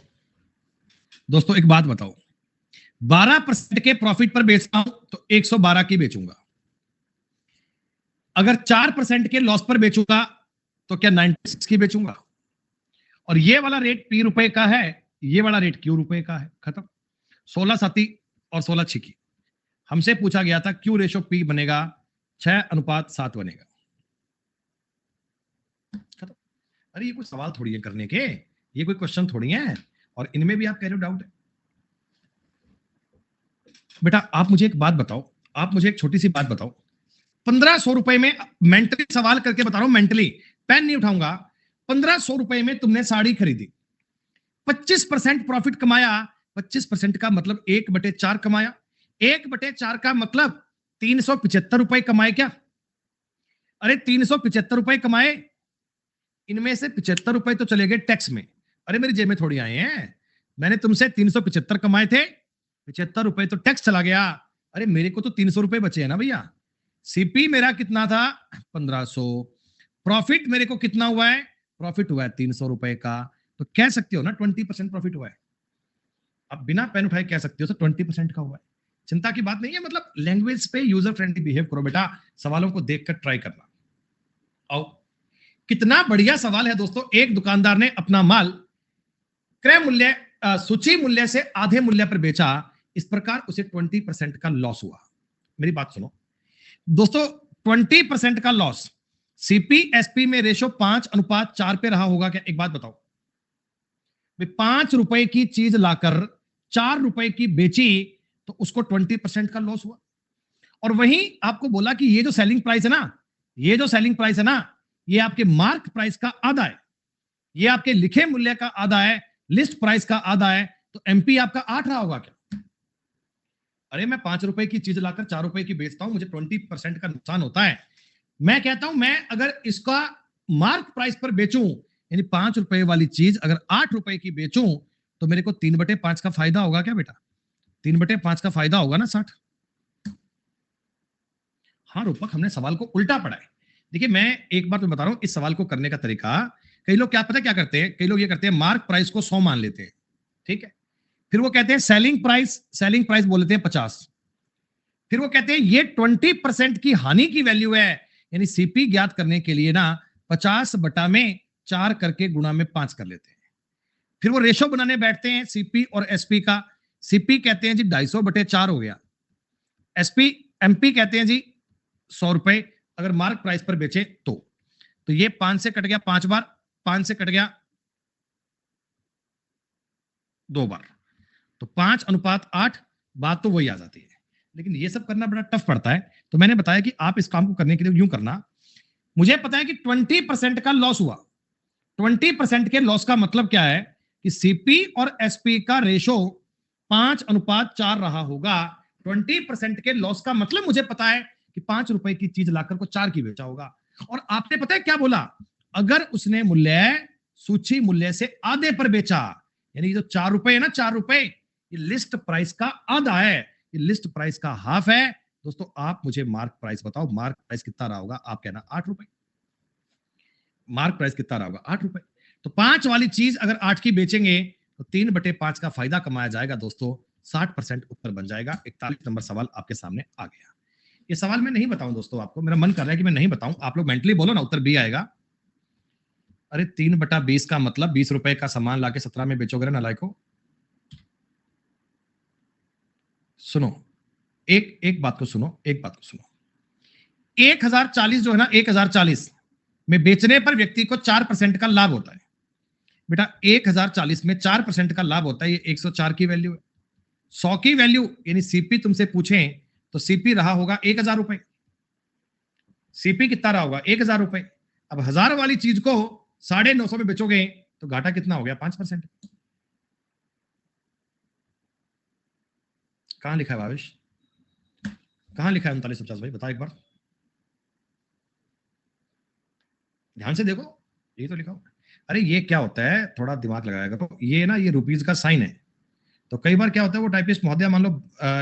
दोस्तों, एक बात बताओ, 12% के प्रॉफिट पर बेचता हूं तो 112 की बेचूंगा। अगर 4% के लॉस पर बेचूंगा तो क्या 96 की बेचूंगा। और ये वाला रेट P रुपए का है, ये वाला रेट Q रुपए का है। खत्म। 16 साती और 16 छिकी। हमसे पूछा गया था Q रेशो P बनेगा 6:7 बनेगा। खत्म। अरे ये कोई सवाल थोड़ी है करने के, ये कोई क्वेश्चन थोड़ी है, और इनमें भी आप कह रहे हो डाउट है। बेटा आप मुझे एक बात बताओ, आप मुझे एक छोटी सी बात बताओ, 1500 रुपए में, मेंटली सवाल करके बता रहा हूं, मेंटली, पेन नहीं उठाऊंगा। 1500 रुपए में तुमने साड़ी खरीदी, 25% प्रॉफिट कमाया। 25% का मतलब 1/4 कमाया। 1/4 का मतलब 375 रुपए कमाए क्या? अरे 375 रुपए कमाए, इनमें से 75 रुपए तो चले गए टैक्स में। अरे मेरी जेब में थोड़ी आए हैं, मैंने तुमसे 375 कमाए थे, 75 रुपए तो टैक्स चला गया। अरे मेरे को तो 300 रुपए बचे हैं ना भैया। सीपी मेरा कितना था? 1500। प्रॉफिट मेरे को कितना हुआ है? प्रॉफिट हुआ है 300 रुपए का। तो कह सकते हो ना 20% प्रॉफिट हुआ है। अब बिना पेन उठाए कह सकते हो तो 20% का हुआ है। चिंता की बात नहीं है, मतलब लैंग्वेज पे यूजर फ्रेंडली बिहेव करो बेटा, सवालों को देखकर ट्राई करना। आओ, कितना बढ़िया सवाल है दोस्तों। एक दुकानदार ने अपना माल क्रय मूल्य, सूची मूल्य से आधे मूल्य पर बेचा, इस प्रकार उसे 20% का लॉस हुआ। मेरी बात सुनो दोस्तों, 20% का लॉस, सीपीएसपी में रेशो 5:4 पे रहा होगा क्या? एक बात बताओ, 5 रुपए की चीज लाकर 4 रुपए की बेची तो उसको 20% का लॉस हुआ। और वहीं आपको बोला कि ये जो सेलिंग प्राइस है ना, ये जो सेलिंग प्राइस है ना, ये आपके मार्क प्राइस का आधा है, ये आपके लिखे मूल्य का आधा है, लिस्ट प्राइस का आधा है, तो एमपी आपका 8 रहा होगा क्या? अरे मैं 5 रुपए की चीज लाकर 4 रुपए की बेचता हूं, मुझे 20% का नुकसान होता है। मैं कहता हूं मैं अगर इसका मार्क प्राइस पर बेचूं, यानी 5 रुपए वाली चीज अगर 8 रुपए की बेचूं, तो मेरे को 3/5 का फायदा होगा क्या बेटा? 3/5 का फायदा होगा ना 60। हाँ रूपक, हमने सवाल को उल्टा पढ़ा है। देखिए मैं एक बार तो बता रहा हूं, इस सवाल को करने का तरीका, कई लोग क्या पता क्या करते हैं, कई लोग ये करते हैं मार्क प्राइस को 100 मान लेते हैं, ठीक है, फिर वो कहते हैं सेलिंग प्राइस बोल लेते हैं 50, फिर वो कहते हैं ये 20% की हानि की वैल्यू है, यानी सीपी ज्ञात करने के लिए ना 50/4 करके गुणा में 5 कर लेते हैं। फिर वो रेशो बनाने बैठते हैं सीपी और एसपी का। सीपी कहते हैं जी 250/4 हो गया, एमपी कहते हैं जी 100 रुपए अगर मार्क प्राइस पर बेचे तो ये 5 से कट गया 5 बार, 5 से कट गया 2 बार, तो 5:8, बात तो वही आ जाती है। लेकिन ये सब करना बड़ा टफ पड़ता है, तो मैंने बताया कि आप इस काम को करने के लिए यूं करना, मुझे पता है कि 20% का लॉस हुआ, 20% के लॉस का मतलब क्या है कि सीपी और एसपी का रेशो 5:4 रहा होगा। 20% के लॉस का मतलब मुझे पता है कि 5 रुपए की चीज लाकर को 4 की बेचा होगा। और आपने पता है क्या बोला, अगर उसने मूल्य सूची मूल्य से आधे पर बेचा, यानी जो 4 रुपए है ना, 4 रुपए ये लिस्ट प्राइस का आधा है, ये लिस्ट प्राइस का हाफ है। दोस्तों आप मुझे मार्क प्राइस बताओ, मार्क प्राइस कितना रहा होगा? आप कहना 8 रुपए। मार्क प्राइस कितना रहा होगा? 8 रुपए। तो 5 वाली चीज अगर 8 की बेचेंगे तो 3/5 का फायदा कमाया जाएगा दोस्तों, 60% उत्तर बन जाएगा। 41 नंबर सवाल आपके सामने आ गया। ये सवाल मैं नहीं बताऊं दोस्तों आपको, मेरा मन कर रहा है कि मैं नहीं बताऊं, आप लोग मेंटली बोलो ना, उत्तर बी आएगा। अरे 3/20 का मतलब 20 रुपए का सामान लाके 17 में बेचोगे ना नालायको। सुनो, एक बात को सुनो, एक बात को सुनो, 1040 जो है ना, 1040 में बेचने पर व्यक्ति को 4% का लाभ होता है। बेटा 1040 में 4% का लाभ होता है, ये 104 की वैल्यू है। 100 की वैल्यू यानी सीपी तुमसे पूछें तो सीपी रहा होगा 1000 रुपए। सीपी कितना रहा होगा? 1000 रुपए। अब 1000 वाली चीज को 950 में बेचोगे तो घाटा कितना हो गया? 5%। कहां लिखा है भावेश? कहां लिखा है 3950 भाई? बता एक बार, ध्यान से देखो, ये तो लिखा हो। अरे ये क्या होता है, थोड़ा दिमाग लगाएगा तो ये ना, ये रुपीज का साइन है, तो कई बार क्या होता है वो टाइपिस्ट महोदय मान लो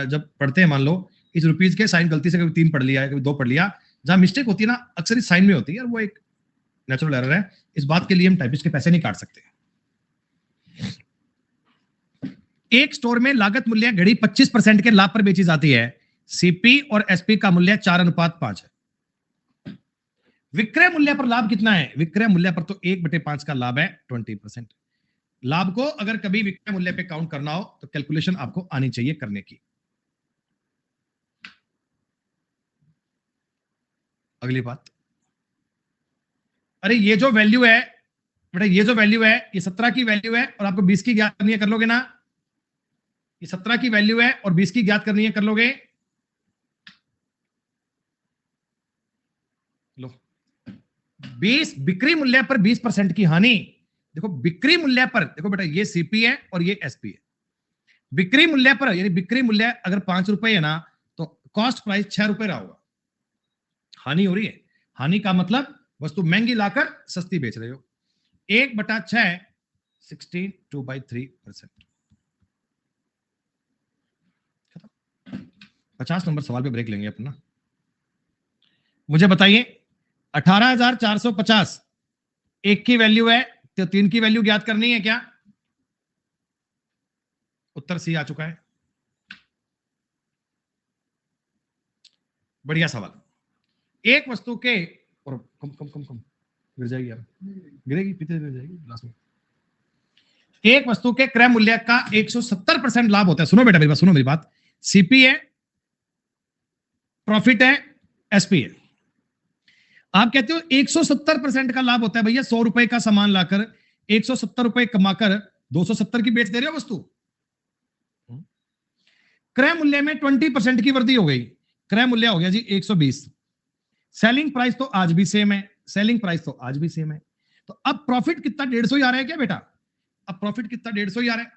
जब पढ़ते हैं, मान लो इस रुपीज के साइन गलती से कभी 3 पढ़ लिया है, कभी 2 पढ़ लिया, जहां मिस्टेक होती है ना अक्सर इस साइन में होती है, और वो एक नेचुरल एरर है। इस बात के लिए हम टाइपिस्ट के पैसे नहीं काट सकते। एक स्टोर में लागत मूल्य घड़ी 25% के लाभ पर बेची जाती है, सीपी और एसपी का मूल्य 4:5 है। विक्रय मूल्य पर लाभ कितना है? विक्रय मूल्य पर तो 1/5 का लाभ है, 20%। लाभ को अगर कभी विक्रय मूल्य पे काउंट करना हो तो कैलकुलेशन आपको आनी चाहिए करने की। अगली बात, अरे ये जो वैल्यू है बेटा, ये जो वैल्यू है ये 17 की वैल्यू है और आपको 20 की ज्ञात करनी है, कर लोगे ना? ये 17 की वैल्यू है और 20 की ज्ञात करनी है, कर लोगे? लो, 20 बिक्री मूल्य पर 20% की हानि। देखो बिक्री मूल्य पर, देखो बेटा ये सीपी है और ये एसपी है। बिक्री मूल्य पर यानी बिक्री मूल्य अगर 5 रुपए है ना, तो कॉस्ट प्राइस 6 रुपए रहा होगा। हानि हो रही है, हानि का मतलब वस्तु महंगी लाकर सस्ती बेच रहे हो। 1/6 62/3%। 50 नंबर सवाल पे ब्रेक लेंगे अपना। मुझे बताइए 18,450 एक की वैल्यू है, तो 3 की वैल्यू ज्ञात करनी है क्या? उत्तर सी आ चुका है। बढ़िया सवाल। एक वस्तु के, और कम कम कम कम गिर जाएगी यार, गिरेगी, पीछे गिर जाएगी ग्लास में। एक वस्तु के क्रय मूल्य का 170% लाभ होता है। सुनो बेटा मेरी बात, सुनो मेरी बात। सीपी है, प्रॉफिट है, एसपी है। आप कहते हो 170% का लाभ होता है। भैया 100 रुपए का सामान लाकर 170 रुपए कमाकर 270 की बेच दे रहे हो वस्तु। क्रय मूल्य में 20% की वृद्धि हो गई, क्रय मूल्य हो गया जी 120। सेलिंग प्राइस तो आज भी सेम है, सेलिंग प्राइस तो आज भी सेम है। तो अब प्रॉफिट कितना? 150 ही आ रहा है क्या बेटा? अब प्रॉफिट कितना 150 ही आ रहा है,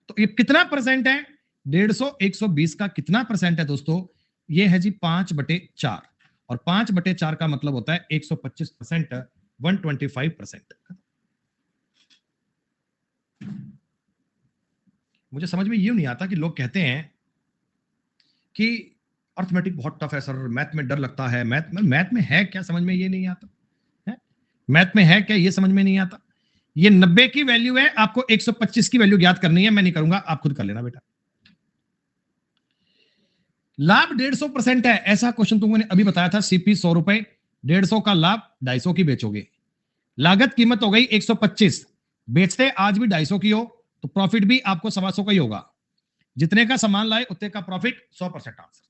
तो ये कितना परसेंट है 150 120 का कितना परसेंट है दोस्तों, ये है जी 5/4 और 5/4 का मतलब होता है 125%, 125%। मुझे समझ में ये नहीं आता कि लोग कहते हैं कि अर्थमेटिक बहुत टफ है सर, मैथ में डर लगता है, मैथ में है क्या समझ में ये नहीं आता है, मैथ में है क्या ये समझ में नहीं आता। ये 90 की वैल्यू है, आपको 125 की वैल्यू ज्ञात करनी है, मैं नहीं करूंगा, आप खुद कर लेना बेटा। लाभ 150% है, ऐसा क्वेश्चन तुमने अभी बताया था, सीपी 100 रुपए, 150 का लाभ 250 की बेचोगे, लागत कीमत हो गई 125, बेचते आज भी 250 की हो तो प्रॉफिट भी आपको 125 का ही होगा, जितने का सामान लाए उतने का प्रॉफिट 100% आंसर।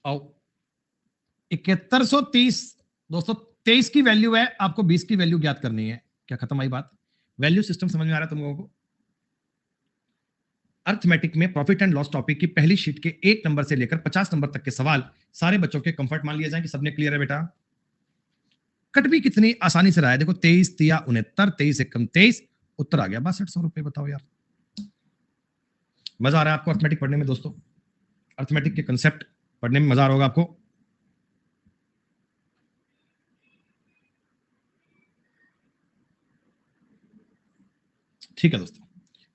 आओ 7130 दोस्तों, 23 की वैल्यू है, आपको 20 की वैल्यू ज्ञात करनी है, क्या खत्म आई बात, वैल्यू सिस्टम समझ में आ रहा है तुम लोगों को। अर्थमेटिक में प्रॉफिट एंड लॉस टॉपिक की पहली शीट के 1 नंबर से लेकर 50 नंबर तक के सवाल सारे बच्चों के कंफर्ट मान लिया जाए कि सबने क्लियर है बेटा। कट भी कितनी आसानी से रहा है, देखो 23 तिया 69, 23 एकम 23, उत्तर आ गया 6200 रुपए। बताओ यार, मजा आ रहा है आपको अर्थमेटिक पढ़ने में दोस्तों, अर्थमेटिक के कंसेप्ट पढ़ने में मजा आ रहा होगा आपको। ठीक है दोस्तों,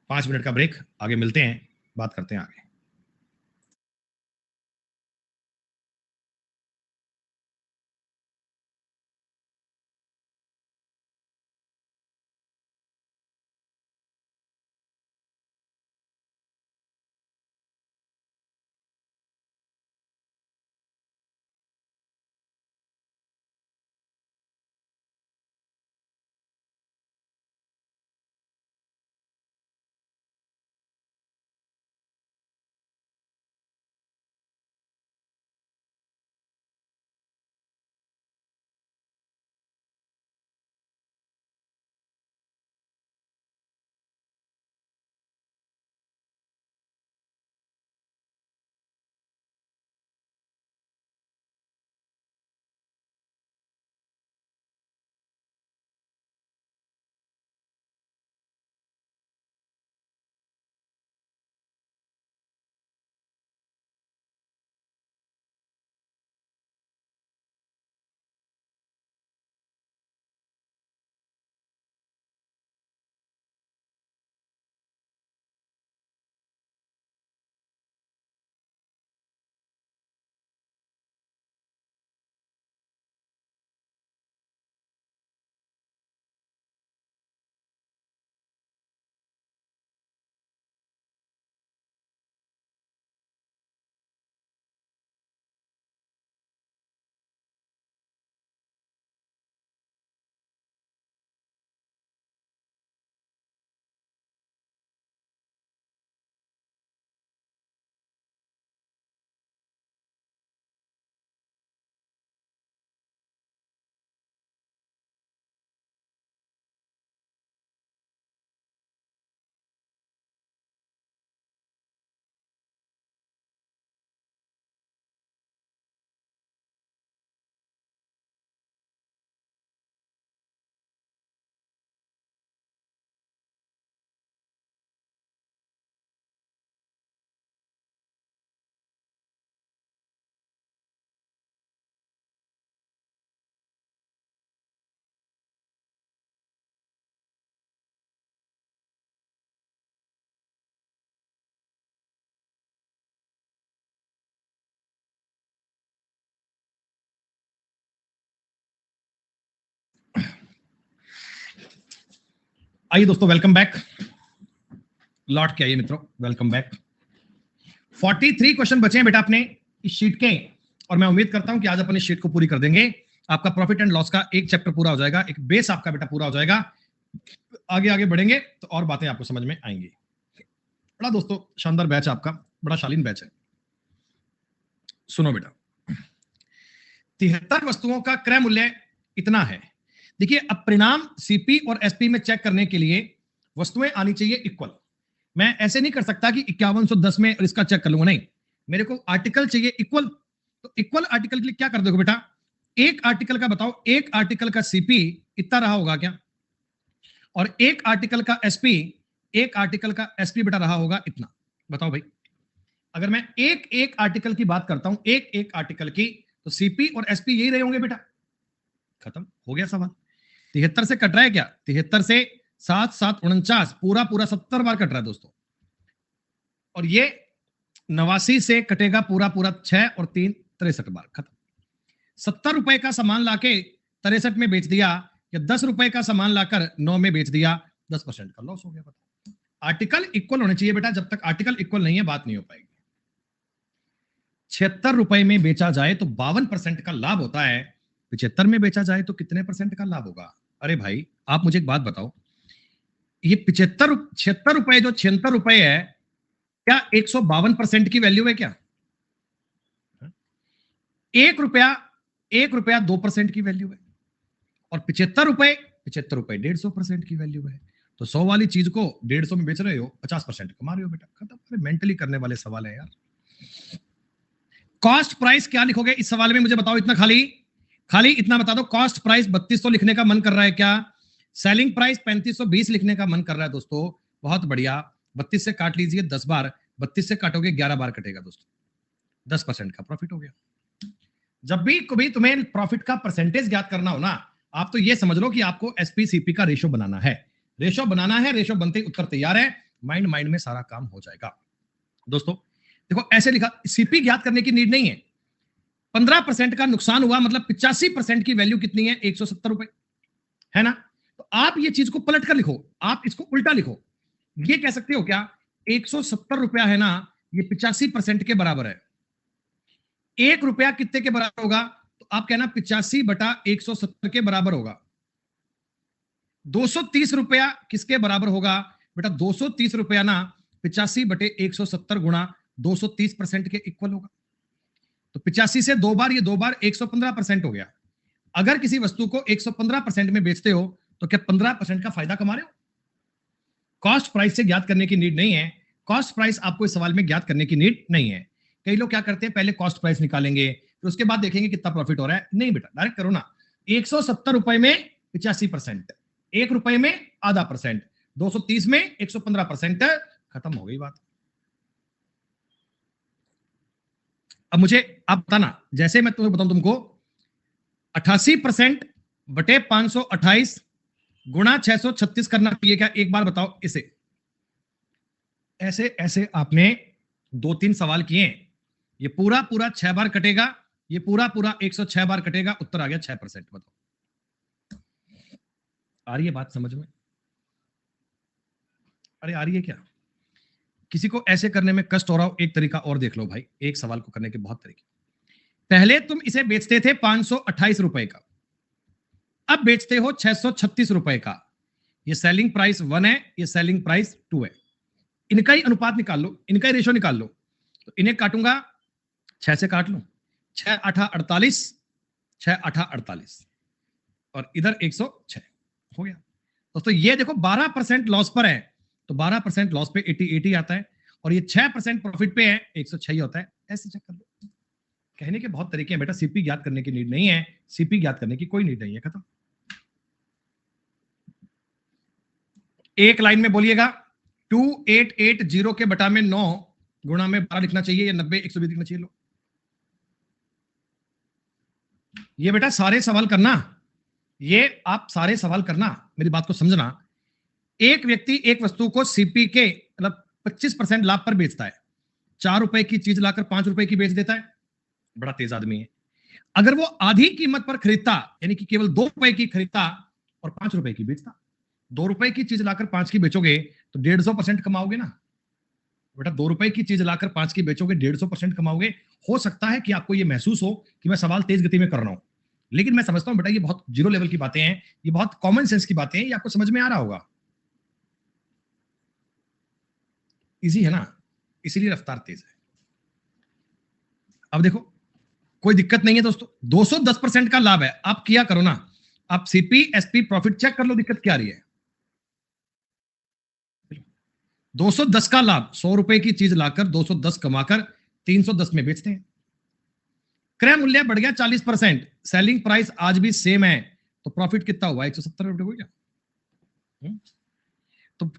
5 मिनट का ब्रेक, आगे मिलते हैं, बात करते हैं आगे। आइए दोस्तों, वेलकम बैक, लौट के आइए मित्रों, वेलकम बैक। 43 क्वेश्चन बचे हैं बेटा अपने इस शीट के, और मैं उम्मीद करता हूं कि आज अपन इस शीट को पूरी कर देंगे, आपका प्रॉफिट एंड लॉस का एक चैप्टर पूरा हो जाएगा, एक बेस आपका बेटा पूरा हो जाएगा। आगे आगे बढ़ेंगे तो और बातें आपको समझ में आएंगी। बड़ा दोस्तों शानदार बैच है आपका, बड़ा शालीन बैच है। सुनो बेटा, 73 वस्तुओं का क्रय मूल्य इतना है। देखिए, अब परिणाम सीपी और एसपी में चेक करने के लिए वस्तुएं आनी चाहिए इक्वल। मैं ऐसे नहीं कर सकता कि 5110 में और इसका चेक कर लूंगा, नहीं, मेरे को आर्टिकल चाहिए इक्वल। तो इक्वल आर्टिकल के लिए क्या कर दोगे बेटा, एक आर्टिकल का बताओ, एक आर्टिकल का सीपी इतना रहा होगा क्या, और एक आर्टिकल का एसपी बेटा रहा होगा इतना। बताओ भाई, अगर मैं एक आर्टिकल की बात करता हूं, एक आर्टिकल की, तो सीपी और एसपी यही रहे होंगे बेटा। खत्म हो गया सवाल। 73 से कट रहा है क्या? 73 से 7 7 49, पूरा 70 बार कट रहा है दोस्तों। और ये 89 से कटेगा पूरा 6 और 3 63 बार। खत्म। 70 रुपए का सामान लाके 63 में बेच दिया, या 10 रुपए का सामान लाकर 9 में बेच दिया, 10% का लॉस हो गया। बताओ, आर्टिकल इक्वल होने चाहिए बेटा। जब तक आर्टिकल इक्वल नहीं है, बात नहीं हो पाएगी। 76 रुपए में बेचा जाए तो 52% का लाभ होता है, 75 में बेचा जाए तो कितने परसेंट का लाभ होगा? अरे भाई, आप मुझे एक बात बताओ, ये 76 रुपए जो 76 रुपए है, क्या 152% की वैल्यू है क्या? 1 रुपया 2% की वैल्यू है, और 75 रुपए 150% की वैल्यू है। तो 100 वाली चीज को 150 में बेच रहे हो, 50% कमा रहे हो बेटा। खत्म। अरे मेंटली करने वाले सवाल है यार। कॉस्ट प्राइस क्या लिखोगे इस सवाल में, मुझे बताओ। इतना खाली इतना बता दो। कॉस्ट प्राइस 3200 लिखने का मन कर रहा है क्या? सेलिंग प्राइस 3520 लिखने का मन कर रहा है दोस्तों। बहुत बढ़िया। 32 से काट लीजिए 10 बार, 32 से काटोगे 11 बार कटेगा दोस्तों, 10% का प्रॉफिट हो गया। जब भी कभी तुम्हें प्रॉफिट का परसेंटेज ज्ञात करना हो ना, आप तो ये समझ लो कि आपको एसपीसीपी का रेशो बनाना है। रेशो बनते ही उत्तर तैयार है, माइंड में सारा काम हो जाएगा दोस्तों। देखो ऐसे लिखा, सीपी ज्ञात करने की नीड नहीं है। 15% का नुकसान हुआ, मतलब 85% की वैल्यू कितनी है? 170 रुपए, है ना? तो आप ये चीज को पलट कर लिखो, आप इसको उल्टा लिखो। ये कह सकते हो क्या, 170 रुपया है ना, ये 85% के बराबर है। 1 रुपया कितने के बराबर होगा? तो आप कहना 85/170 के बराबर होगा। 230 रुपया किसके बराबर होगा बेटा? 230 रुपया ना 85/170 गुणा 230% के इक्वल होगा। तो 85 से 2 बार, ये 2 बार 115% हो गया। अगर किसी वस्तु को 115% में बेचते हो तो क्या 15% का फायदा कमा रहे हो? कॉस्ट प्राइस से ज्ञात करने की नीड नहीं है। कॉस्ट प्राइस आपको इस सवाल में ज्ञात करने की नीड नहीं है। कई लोग क्या करते हैं, पहले कॉस्ट प्राइस निकालेंगे, फिर उसके बाद देखेंगे कितना प्रॉफिट हो रहा है। नहीं बेटा, डायरेक्ट करो ना। 170 रुपए में 85%, 1 रुपए में आधा परसेंट, 230 में 115%, खत्म हो गई बात। अब मुझे आप बताना, जैसे मैं तुम्हें बताऊं तुमको, 88% बटे 528 गुणा 636 करना चाहिए क्या? एक बार बताओ इसे। ऐसे ऐसे आपने 2-3 सवाल किए, ये पूरा 6 बार कटेगा, ये पूरा 106 बार कटेगा, उत्तर आ गया 6%। बताओ, आ रही है बात समझ में? अरे आ रही है क्या? किसी को ऐसे करने में कष्ट हो रहा हो, एक तरीका और देख लो भाई। एक सवाल को करने के बहुत तरीके। पहले तुम इसे बेचते थे 528 रुपए का, अब बेचते हो 636 रुपए का। ये सेलिंग प्राइस 1 है, ये सेलिंग प्राइस 2 है। इनका ही अनुपात निकाल लो, इनका ही रेशो निकाल लो। तो इन्हें काटूंगा, 6 से काट लो, 6 8 48, 6 8 48, और इधर 106 हो गया दोस्तों। ये देखो 12% लॉस पर है, तो 12% लॉस पे 80 आता है, और ये 6% प्रॉफिट पे है, 106 होता है। ऐसे चेक कर लो। कहने के बहुत तरीके हैं बेटा। सीपी ज्ञात करने की नीड नहीं है, सीपी ज्ञात करने की कोई नीड नहीं है। खत्म। एक लाइन में बोलिएगा, 2880 के बटा में 9 गुणा में 12 लिखना चाहिए, या 90 120 लिखना चाहिए। लो, ये बेटा सारे सवाल करना, ये आप सारे सवाल करना, मेरी बात को समझना। एक व्यक्ति एक वस्तु को सीपी के मतलब 25% लाभ पर बेचता है, 4 रुपए की चीज लाकर 5 रुपए की बेच देता है। बड़ा तेज आदमी है। अगर वो आधी कीमत पर खरीदता, यानी कि केवल 2 रुपए की खरीदता और 5 रुपए की बेचता, 2 रुपए की चीज लाकर 5 की बेचोगे तो 150% कमाओगे ना बेटा। 2 रुपए की चीज लाकर 5 की बेचोगे, 150% कमाओगे। हो सकता है कि आपको ये महसूस हो कि मैं सवाल तेज गति में कर रहा हूं, लेकिन मैं समझता हूं बेटा ये बहुत जीरो लेवल की बातें हैं, ये बहुत कॉमन सेंस की बातें हैं, ये आपको समझ में आ रहा होगा। इजी है ना, इसीलिए रफ्तार तेज है। अब देखो, कोई दिक्कत नहीं है दोस्तों, 210% का लाभ है। आप किया करो ना, आप सीपी एसपी प्रॉफिट चेक कर लो, दिक्कत क्या आ रही है। 210 का लाभ, 100 रुपए की चीज लाकर 210 कमाकर 310 में बेचते हैं। क्रय मूल्य बढ़ गया 40%, सेलिंग प्राइस आज भी सेम है, तो प्रॉफिट कितना हुआ? 170 रुपए हो गया। तो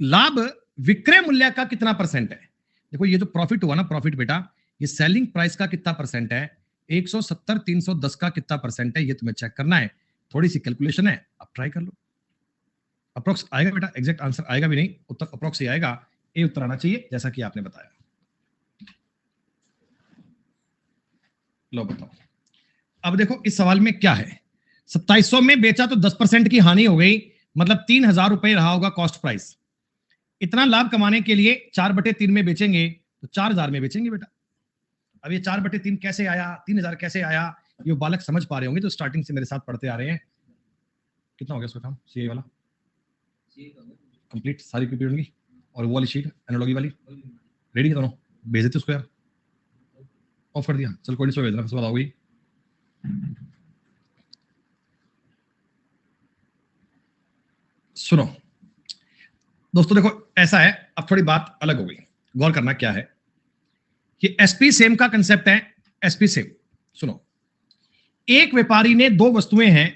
लाभ विक्रय मूल्य का कितना परसेंट है? देखो ये जो प्रॉफिट हुआ ना, प्रॉफिट बेटा, ये सेलिंग प्राइस का कितना परसेंट है? 170 310 का कितना परसेंट है, ये तुम्हें चेक करना है। थोड़ी सी कैलकुलेशन है, आप ट्राई कर लो। अप्रोक्स आएगा बेटा, एग्जैक्ट आंसर आएगा भी नहीं, उत्तर अप्रोक्स ही आएगा। ए उत्तर आना चाहिए जैसा कि आपने बताया। लो बताओ। अब देखो इस सवाल में क्या है, 2700 में बेचा तो 10% की हानि हो गई, मतलब 3000 रुपए रहा होगा कॉस्ट प्राइस। इतना लाभ कमाने के लिए 4/3 में बेचेंगे तो 4000 में बेचेंगे बेटा। अब ये 4/3 कैसे आया, 3000 कैसे आया, ये बालक समझ पा रहे होंगे तो स्टार्टिंग से मेरे साथ पढ़ते आ रहे हैं। कितना हो गया उसका काम, सीए वाला कंप्लीट, सारी पीपीटी होंगी और वो वाली शीट एनालॉजी वाली रेडी है दोनों, भेज देते उसको यार, ऑफ कर दिया, चल कोई नहीं, सो भेज देना, सुबह होगी। सुनो दोस्तों, देखो ऐसा है, अब थोड़ी बात अलग हो गई, गौर करना क्या है। ये एसपी सेम का कंसेप्ट है, एसपी सेम। सुनो, एक व्यापारी ने दो वस्तुएं हैं,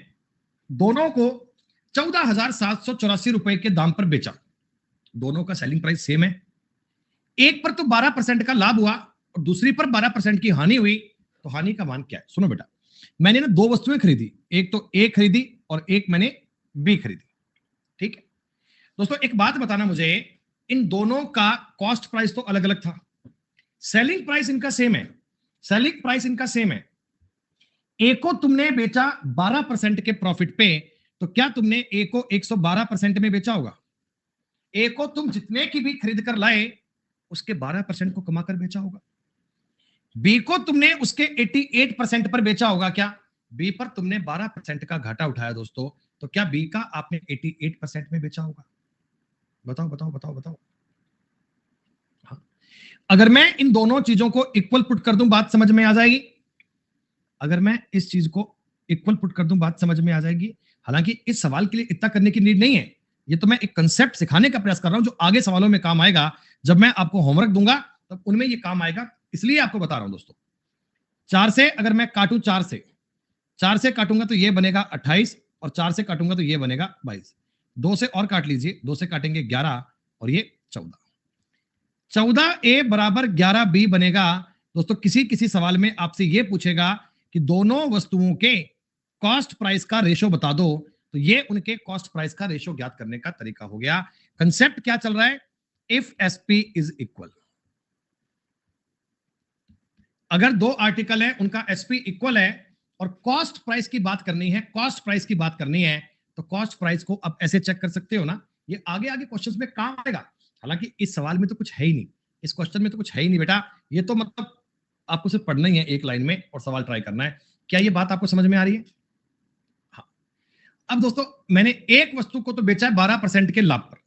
दोनों को 14,784 रुपए के दाम पर बेचा, दोनों का सेलिंग प्राइस सेम है। एक पर तो 12% का लाभ हुआ और दूसरी पर 12% की हानि हुई, तो हानि का मान क्या है? सुनो बेटा, मैंने ना दो वस्तुएं खरीदी, एक तो ए खरीदी और एक मैंने बी खरीदी, ठीक है दोस्तों। एक बात बताना मुझे, इन दोनों का कॉस्ट प्राइस तो अलग अलग था, सेलिंग प्राइस इनका सेम है, सेलिंग प्राइस इनका सेम है। ए को तुमने बेचा 12% के प्रॉफिट पे, तो क्या तुमने ए को 112% में बेचा होगा? ए को तुम जितने की भी खरीद कर लाए उसके 12% को कमा कर बेचा होगा। बी को तुमने उसके 88% पर बेचा होगा, क्या बी पर तुमने 12% का घाटा उठाया दोस्तों, तो क्या बी का आपने 88% में बेचा होगा? बताओ बताओ बताओ बताओ। हाँ। अगर मैं इन दोनों चीजों को इक्वल पुट कर दूं, बात समझ में आ जाएगी। अगर मैं इस चीज को इक्वल पुट कर दूं, बात समझ में आ जाएगी। हालांकि इस सवाल के लिए इतना करने की नीड नहीं है, ये तो मैं एक कंसेप्ट सिखाने का प्रयास कर रहा हूं जो आगे सवालों में काम आएगा। जब मैं आपको होमवर्क दूंगा तब उनमें ये काम आएगा, इसलिए आपको बता रहा हूं दोस्तों। 4 से अगर मैं काटूं, 4 से काटूंगा तो ये बनेगा 28 और 4 से काटूंगा तो ये बनेगा 22। 2 से और काट लीजिए, 2 से काटेंगे 11 और ये 14। 14A बराबर 11B बनेगा दोस्तों। किसी किसी सवाल में आपसे ये पूछेगा कि दोनों वस्तुओं के कॉस्ट प्राइस का रेशो बता दो, तो ये उनके कॉस्ट प्राइस का रेशो ज्ञात करने का तरीका हो गया। कंसेप्ट क्या चल रहा है? इफ एसपी इज इक्वल, अगर दो आर्टिकल है उनका एसपी इक्वल है और कॉस्ट प्राइस की बात करनी है, कॉस्ट प्राइस की बात करनी है, तो कॉस्ट प्राइस को अब ऐसे चेक कर सकते हो ना, ये आगे आगे क्वेश्चंस में काम आएगा। हालांकि इस सवाल में तो कुछ है ही नहीं, इस क्वेश्चन में तो कुछ है ही नहीं बेटा, ये तो मतलब आपको सिर्फ पढ़ना ही है एक लाइन में और सवाल ट्राई करना है। क्या ये बात आपको समझ में आ रही है? हाँ। अब दोस्तों, मैंने एक वस्तु को तो बेचा है 12% के लाभ पर,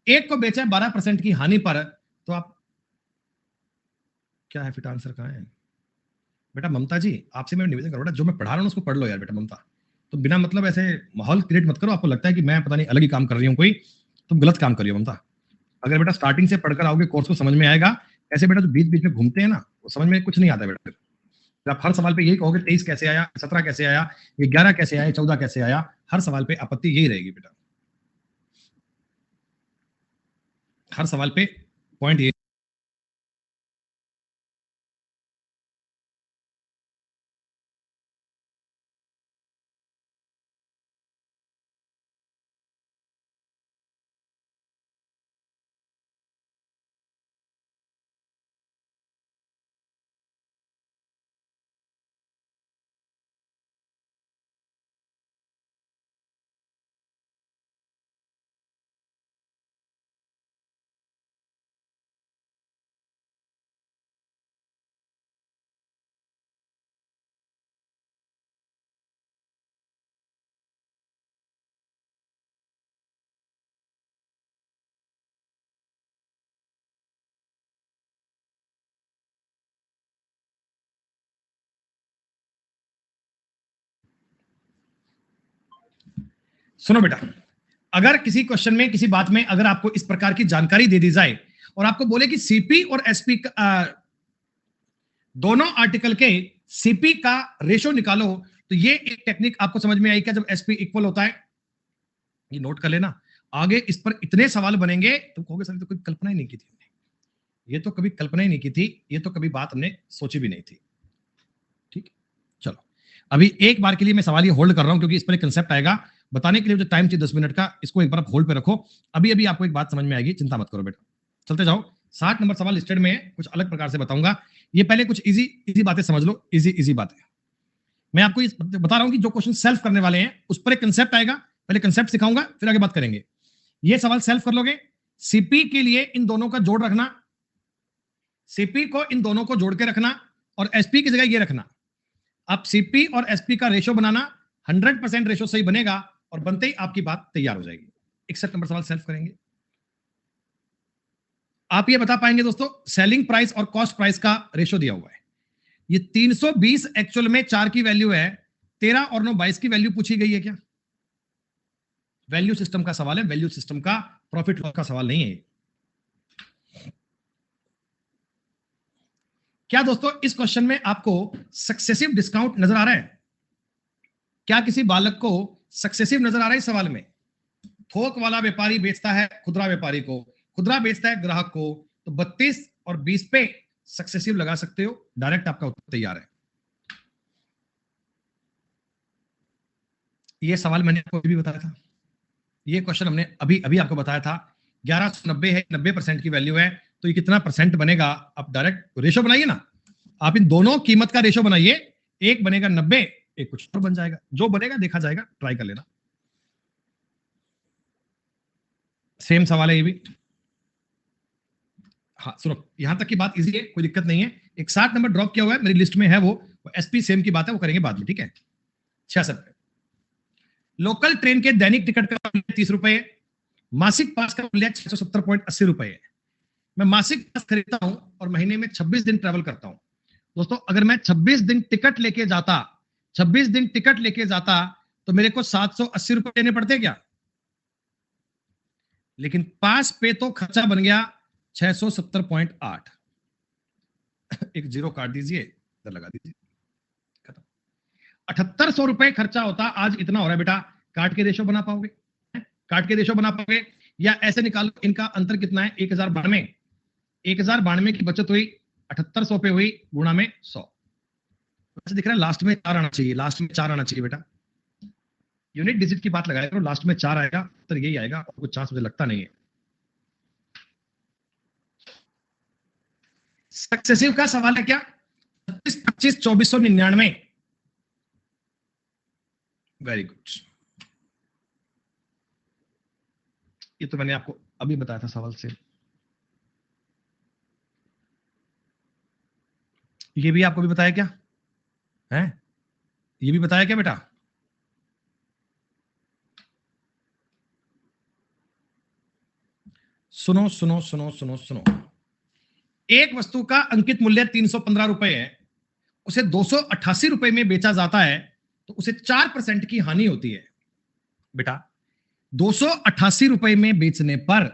एक को बेचा है 12% की हानि पर, तो आप क्या है फिट आंसर कहां है बेटा? ममता जी, आपसे मैं निवेदन करूंगा, जो मैं पढ़ा रहा हूं उसको पढ़ लो यार बेटा। ममता, तो बिना मतलब ऐसे माहौल क्रिएट मत करो, आपको लगता है कि मैं पता नहीं अलग ही काम कर रही हूं कोई, तुम गलत काम कर रही हो ममता। अगर बेटा स्टार्टिंग से पढ़कर आओगे कोर्स को समझ में आएगा। ऐसे बेटा जो बीच बीच में घूमते हैं ना, वो समझ में कुछ नहीं आता बेटा। फिर आप हर सवाल पे यही कहोगे 23 कैसे आया, 17 कैसे आया, ये 11 कैसे आया, 14 कैसे आया, हर सवाल पे आपत्ति यही रहेगी बेटा, हर सवाल पे पॉइंट ये। सुनो बेटा, अगर किसी क्वेश्चन में किसी बात में अगर आपको इस प्रकार की जानकारी दे दी जाए और आपको बोले कि सीपी और एसपी दोनों आर्टिकल के सीपी का रेशो निकालो, तो ये एक टेक्निक आपको समझ में आई क्या? जब एसपी इक्वल होता है, ये नोट कर लेना, आगे इस पर इतने सवाल बनेंगे तुम कहोगे सर तो कोई कल्पना ही नहीं की थी हमने, ये तो कभी कल्पना ही नहीं की थी, ये तो कभी बात हमने सोची भी नहीं थी। ठीक, चलो अभी एक बार के लिए मैं सवाल ये होल्ड कर रहा हूं क्योंकि इस पर एक कंसेप्ट आएगा बताने के लिए जो टाइम चाहिए 10 मिनट का, इसको एक बार आप होल्ड पे रखो। अभी अभी आपको एक बात समझ में आएगी, चिंता मत करो बेटा, चलते जाओ। 60 नंबर सवाल लिस्टेड में कुछ अलग प्रकार से बताऊंगा। ये पहले कुछ इजी इजी बातें समझ लो, इजी इजी बातें। मैं आपको बता रहा हूं कि जो क्वेश्चन सेल्फ करने वाले हैं उस पर एक कंसेप्ट आएगा, पहले कंसेप्ट सिखाऊंगा फिर आगे बात करेंगे। ये सवाल सेल्फ कर लोगे। सीपी के लिए इन दोनों का जोड़ रखना, सीपी को इन दोनों को जोड़ के रखना और एसपी की जगह ये रखना। अब सीपी और एसपी का रेशो बनाना, 100% रेशो सही बनेगा और बनते ही आपकी बात तैयार हो जाएगी। 61 नंबर सवाल सेल्फ करेंगे। आप ये बता पाएंगे दोस्तों, सेलिंग प्राइस और कॉस्ट प्राइस का रेशो दिया हुआ है, ये 320 एक्चुअल में 4 की वैल्यू है, 13 और 9 22 की वैल्यू पूछी गई है क्या? वैल्यू सिस्टम का सवाल है, वैल्यू सिस्टम का, प्रॉफिट लॉस का सवाल नहीं है। क्या दोस्तों इस क्वेश्चन में आपको सक्सेसिव डिस्काउंट नजर आ रहा है? क्या किसी बालक को सक्सेसिव नजर आ रहा है इस सवाल में? थोक वाला व्यापारी बेचता है खुदरा व्यापारी को, खुदरा बेचता है ग्राहक को, तो 32 और 20 पे सक्सेसिव लगा सकते हो, डायरेक्ट आपका उत्तर तैयार है। ये सवाल मैंने आपको भी बताया था, ये क्वेश्चन हमने अभी अभी आपको बताया था। 1190 है, 90% की वैल्यू है, तो ये कितना परसेंट बनेगा? आप डायरेक्ट रेशो बनाइए ना, आप इन दोनों कीमत का रेशो बनाइए, एक बनेगा 90, एक कुछ और बन जाएगा, जो बनेगा देखा जाएगा, ट्राई कर लेना। सेम सवाल है ये भी। हाँ सुनो, यहां तक की बात इजी है, कोई दिक्कत नहीं है। एक 60 नंबर ड्रॉप किया हुआ है मेरी लिस्ट में है, वो एसपी सेम की बात है, वो करेंगे बाद में, ठीक है। 66 लोकल ट्रेन के दैनिक टिकट का मूल्य 30 रुपए है, मासिक पास का मूल्य 670.80 रुपए है। मैं मासिक पास खरीदता हूं और महीने में 26 दिन ट्रेवल करता हूं। दोस्तों अगर मैं 26 दिन टिकट लेके जाता, 26 दिन टिकट लेके जाता तो मेरे को 780 रुपए देने पड़ते क्या? लेकिन पास पे तो खर्चा बन गया 670.8। एक जीरो काट दीजिए, इधर लगा दीजिए, खत्म। 7800 रुपए खर्चा होता, आज इतना हो रहा है बेटा। काट के रेशो बना पाओगे? काट के रेशो बना पाओगे? या ऐसे निकालो, इनका अंतर कितना है? 1092। 1092 की बचत हुई, 7800 पे हुई, गुणा में 100। वैसे दिख रहा है लास्ट में 4 आना चाहिए, लास्ट में 4 आना चाहिए बेटा। यूनिट डिजिट की बात लगाया करो, लास्ट में 4 आएगा, तो यही आएगा, कुछ चांस मुझे लगता नहीं है। सक्सेसिव का सवाल है क्या? 36, 25, 2499। वेरी गुड, ये तो मैंने आपको अभी बताया था सवाल से। ये भी आपको भी बताया क्या है? ये भी बताया क्या बेटा? सुनो सुनो सुनो सुनो सुनो, एक वस्तु का अंकित मूल्य 315 रुपए है, उसे 288 रुपए में बेचा जाता है, तो उसे 4% की हानि होती है बेटा। 288 रुपए में बेचने पर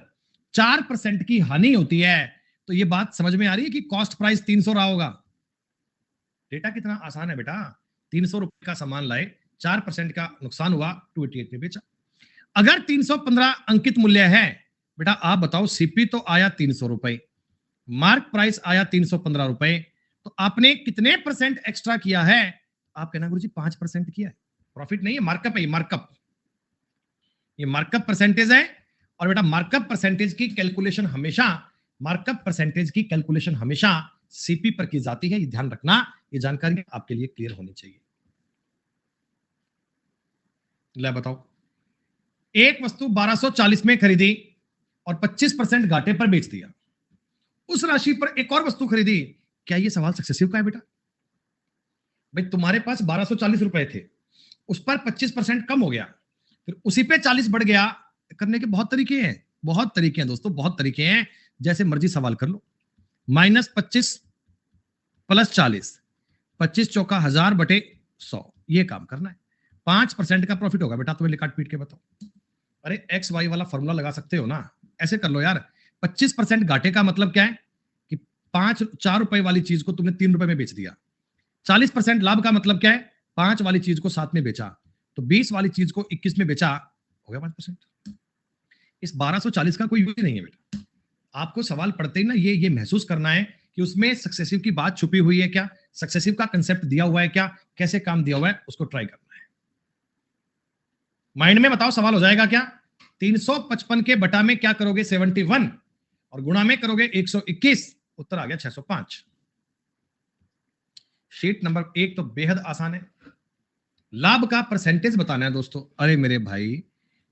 4% की हानि होती है, तो ये बात समझ में आ रही है कि कॉस्ट प्राइस 300 रहा होगा। डेटा कितना आसान है बेटा, 300 रुपए का सामान लाए, 4% का नुकसान हुआ, 288 में बेचा। अगर 315 अंकित मूल्य है बेटा, आप बताओ, सीपी तो आया 300 रुपए, मार्क प्राइस आया 315 रुपए, तो आपने कितने परसेंट एक्स्ट्रा किया है? आप कहना गुरुजी 5% किया है। प्रॉफिट नहीं है, मार्कअप है, ये मार्कअप, ये मार्कअप परसेंटेज है। और बेटा मार्कअप परसेंटेज की कैलकुलेशन हमेशा, मार्कअप परसेंटेज की कैलकुलेशन हमेशा सीपी पर की जाती है, ये ध्यान रखना, ये जानकारी आपके लिए क्लियर होनी चाहिए। ले बताओ, एक वस्तु 1240 में खरीदी और 25% घाटे पर बेच दिया, उस राशि पर एक और वस्तु खरीदी, क्या यह सवाल सक्सेसिव का है बेटा? भाई तुम्हारे पास 1240 रुपए थे, उस पर 25% कम हो गया, फिर उसी पे 40 बढ़ गया। करने के बहुत तरीके हैं, बहुत तरीके हैं दोस्तों, बहुत तरीके हैं, जैसे मर्जी सवाल कर लो। -25 + 40, 25 चौका 1000 बटे 100, ये काम करना है। 5% का प्रॉफिट होगा बेटा, तुम्हें काट पीट के बताओ। अरे एक्स वाई वाला फॉर्मूला लगा सकते हो ना, ऐसे कर लो यार। 25% घाटे का मतलब क्या है कि 4 रुपए वाली चीज को तुमने 3 रुपए में बेच दिया। 40% लाभ का मतलब क्या है? 5 वाली चीज को 7 में बेचा, तो 20 वाली चीज को 21 में बेचा, हो गया 5%। इस 1240 का कोई यूज नहीं है बेटा। आपको सवाल पढ़ते ही ना ये महसूस करना है कि उसमें सक्सेसिव की बात छुपी हुई है क्या, सक्सेसिव का कंसेप्ट दिया हुआ है क्या, कैसे काम दिया हुआ है, उसको ट्राई करना है। माइंड में बताओ सवाल हो जाएगा क्या? 355 के बटा में क्या करोगे? 71, और गुणा में करोगे 121, उत्तर आ गया 605। शीट नंबर 1 तो बेहद आसान है। लाभ का परसेंटेज बताना है दोस्तों। अरे मेरे भाई,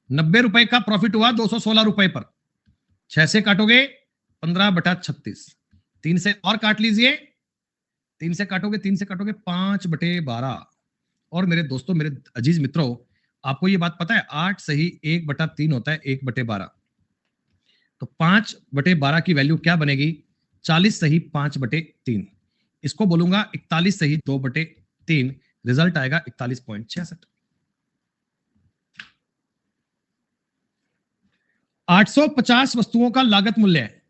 90 रुपए का प्रॉफिट हुआ 216 रुपए पर, 6 से काटोगे 15/36, 3 से और काट लीजिए, 3 से काटोगे 5/12। और मेरे दोस्तों, मेरे अजीज मित्रों, आपको ये बात पता है 8 सही 1/3 होता है 1/12, तो 5/12 की वैल्यू क्या बनेगी? 40 सही 5/3, इसको बोलूंगा 41 सही 2/3, रिजल्ट आएगा 41.66। 850 वस्तुओं का लागत मूल्य है,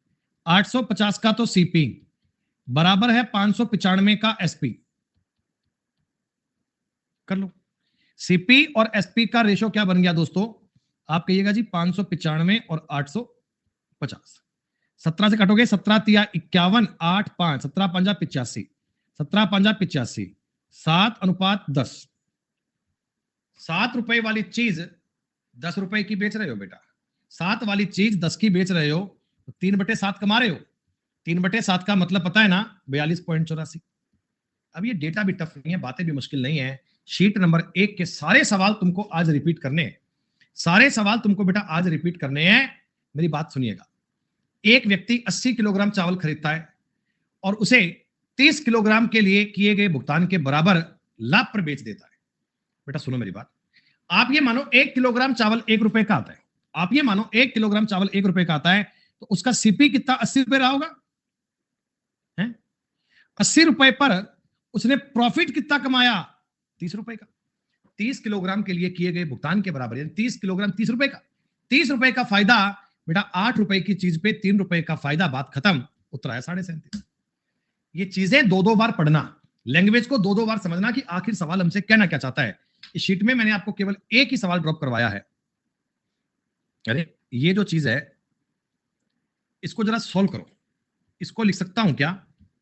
850 का तो सीपी बराबर है 595 का एसपी। कर लो। सीपी और एसपी का रेशो क्या बन गया दोस्तों? आप कहिएगा जी 595 और 850। 17 से कटोगे, 17 तिया 51, 8 5, 17 पंजा 85, 17 पंजा 85, 7:10। 7 रुपए वाली चीज 10 रुपए की बेच रहे हो बेटा, 7 वाली चीज 10 की बेच रहे हो, तो 3/7 कमा रहे हो। 3/7 का मतलब पता है ना? 42.84। अब ये डेटा भी टफ नहीं है, बातें भी मुश्किल नहीं है। शीट नंबर 1 के सारे सवाल तुमको आज रिपीट करने हैं, सारे सवाल तुमको बेटा आज रिपीट करने हैं। मेरी बात सुनिएगा। एक व्यक्ति 80 किलोग्राम चावल खरीदता है और उसे 30 किलोग्राम के लिए किए गए भुगतान के बराबर लाभ पर बेच देता है। बेटा सुनो मेरी बात, आप ये मानो 1 किलोग्राम चावल 1 रुपए का आता है, आप ये मानो 1 किलोग्राम चावल 1 रुपए का आता है, तो उसका सीपी कितना? 80 रुपए रहा होगा। 80 रुपए पर उसने प्रॉफिट कितना कमाया? 30 रुपए का। 30 किलोग्राम के लिए किए गए भुगतान के बराबर, यानी 30 किलोग्राम 30 रुपए का। 30 रुपए का फायदा बेटा, 8 रुपए की चीज पे 3 रुपए का फायदा, बात खत्म। उत्तर आया 37.5। ये चीजें दो बार पढ़ना, लैंग्वेज को दो बार समझना कि आखिर सवाल हमसे कहना क्या चाहता है। इस शीट में मैंने आपको केवल एक ही सवाल ड्रॉप करवाया है। अरे ये जो चीज है, इसको जरा सॉल्व करो। इसको लिख सकता हूं क्या?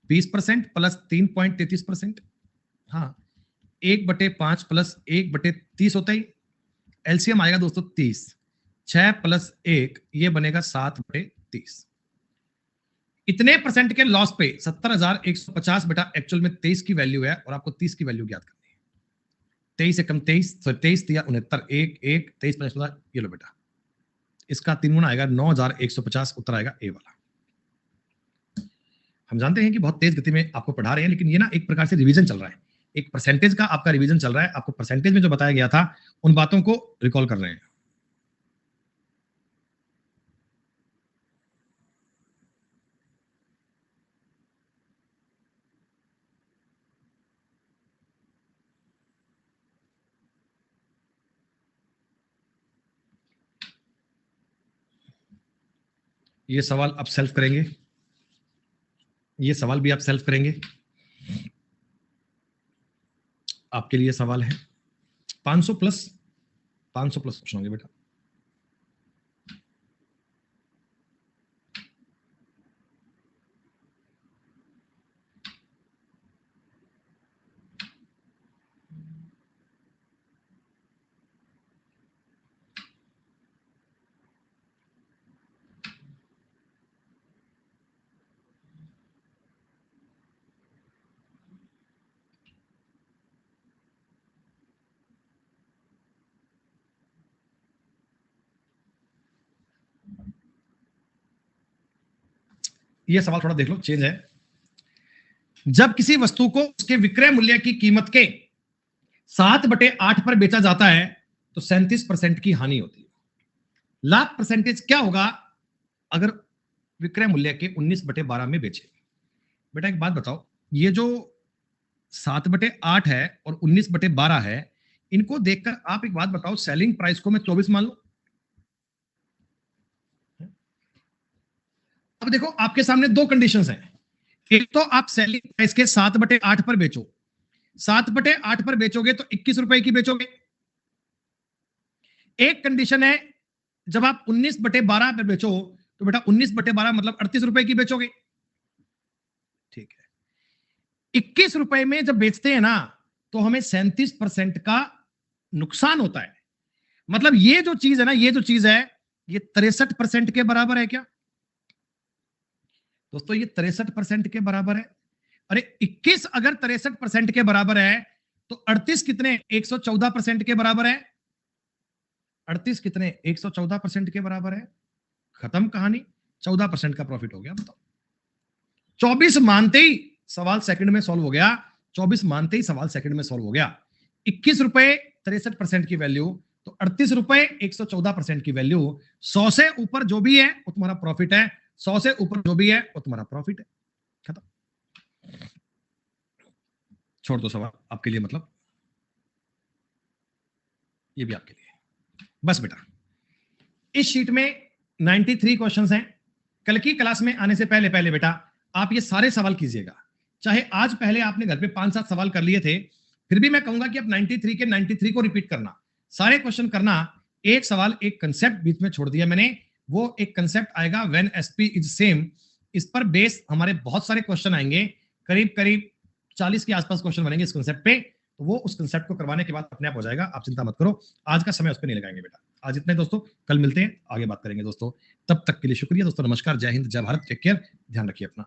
20% प्लस 3.33%, हाँ 1/5 प्लस 1/30 होता ही, एलसीएम आएगा दोस्तों 30, 6 प्लस 1 ये बनेगा 7/30। इतने परसेंट के लॉस पे 70,150 बेटा एक्चुअल में 23 की वैल्यू है, और आपको 30 की वैल्यू ज्ञात करनी है। 23 से कम 23, 23 दिया 69, 1 1 23 50, ये लो बेटा, इसका 3 गुना आएगा 9,150, उत्तर आएगा ए वाला। हम जानते हैं कि बहुत तेज गति में आपको पढ़ा रहे हैं, लेकिन ये ना एक प्रकार से रिवीजन चल रहा है, एक परसेंटेज का आपका रिवीजन चल रहा है। आपको परसेंटेज में जो बताया गया था उन बातों को रिकॉल कर रहे हैं। ये सवाल आप सेल्फ करेंगे, ये सवाल भी आप सेल्फ करेंगे। आपके लिए सवाल है 500 प्लस क्वेश्चन होंगे बेटा। ये सवाल थोड़ा देख लो, चेंज है। जब किसी वस्तु को उसके विक्रय मूल्य की कीमत के 7/8 पर बेचा जाता है तो 37% की हानि होती है। लाभ परसेंटेज क्या होगा अगर विक्रय मूल्य के 19/12 में बेचे? बेटा एक बात बताओ, ये जो 7/8 है और 19/12 है, इनको देखकर आप एक बात बताओ, सेलिंग प्राइस को मैं 24 मान लूं? अब देखो आपके सामने दो कंडीशंस हैं। एक तो आप सेलिंग प्राइस के 7/8 पर बेचो, 7/8 पर बेचोगे तो 21 रुपए की बेचोगे, एक कंडीशन है, जब आप 19/12 पे बेचो तो बेटा 19/12 मतलब 38 रुपए की बेचोगे, ठीक है। 21 रुपए में जब बेचते हैं ना तो हमें 37% का नुकसान होता है। मतलब ये जो चीज है ना, ये जो चीज है ये 63% के बराबर है क्या दोस्तों? ये 63% के बराबर है। अरे 21 अगर 63% के बराबर है तो 38 कितने 114% के बराबर है। 38 कितने 114% के बराबर है। खत्म कहानी, 14% का प्रॉफिट हो गया। बताओ 24 मानते ही सवाल सेकंड में सॉल्व हो गया। 24 मानते ही सवाल सेकंड में सॉल्व हो गया। 21 रुपए 63% की वैल्यू, तो 38 रुपए 114% की वैल्यू। 100 से ऊपर जो भी है वो तुम्हारा प्रॉफिट है, 100 से ऊपर जो भी है वो तुम्हारा प्रॉफिट है। खत्म, छोड़ दो सवाल आपके लिए, मतलब ये भी आपके लिए। बस बेटा इस शीट में 93 क्वेश्चंस हैं। कल की क्लास में आने से पहले पहले बेटा आप ये सारे सवाल कीजिएगा। चाहे आज पहले आपने घर पे 5-7 सवाल कर लिए थे, फिर भी मैं कहूंगा कि आप 93 के 93 को रिपीट करना, सारे क्वेश्चन करना। एक सवाल एक कंसेप्ट बीच में छोड़ दिया मैंने, वो एक कंसेप्ट आएगा व्हेन एसपी इज सेम। इस पर बेस हमारे बहुत सारे क्वेश्चन आएंगे, करीब करीब 40 के आसपास क्वेश्चन बनेंगे इस कंसेप्ट पे। तो वो उस कंसेप्ट को करवाने के बाद अपने आप हो जाएगा, आप चिंता मत करो। आज का समय उस पर नहीं लगाएंगे बेटा। आज इतने दोस्तों, कल मिलते हैं, आगे बात करेंगे दोस्तों। तब तक के लिए शुक्रिया दोस्तों, नमस्कार, जय हिंद, जय भारत, टेक केयर, ध्यान रखिए अपना।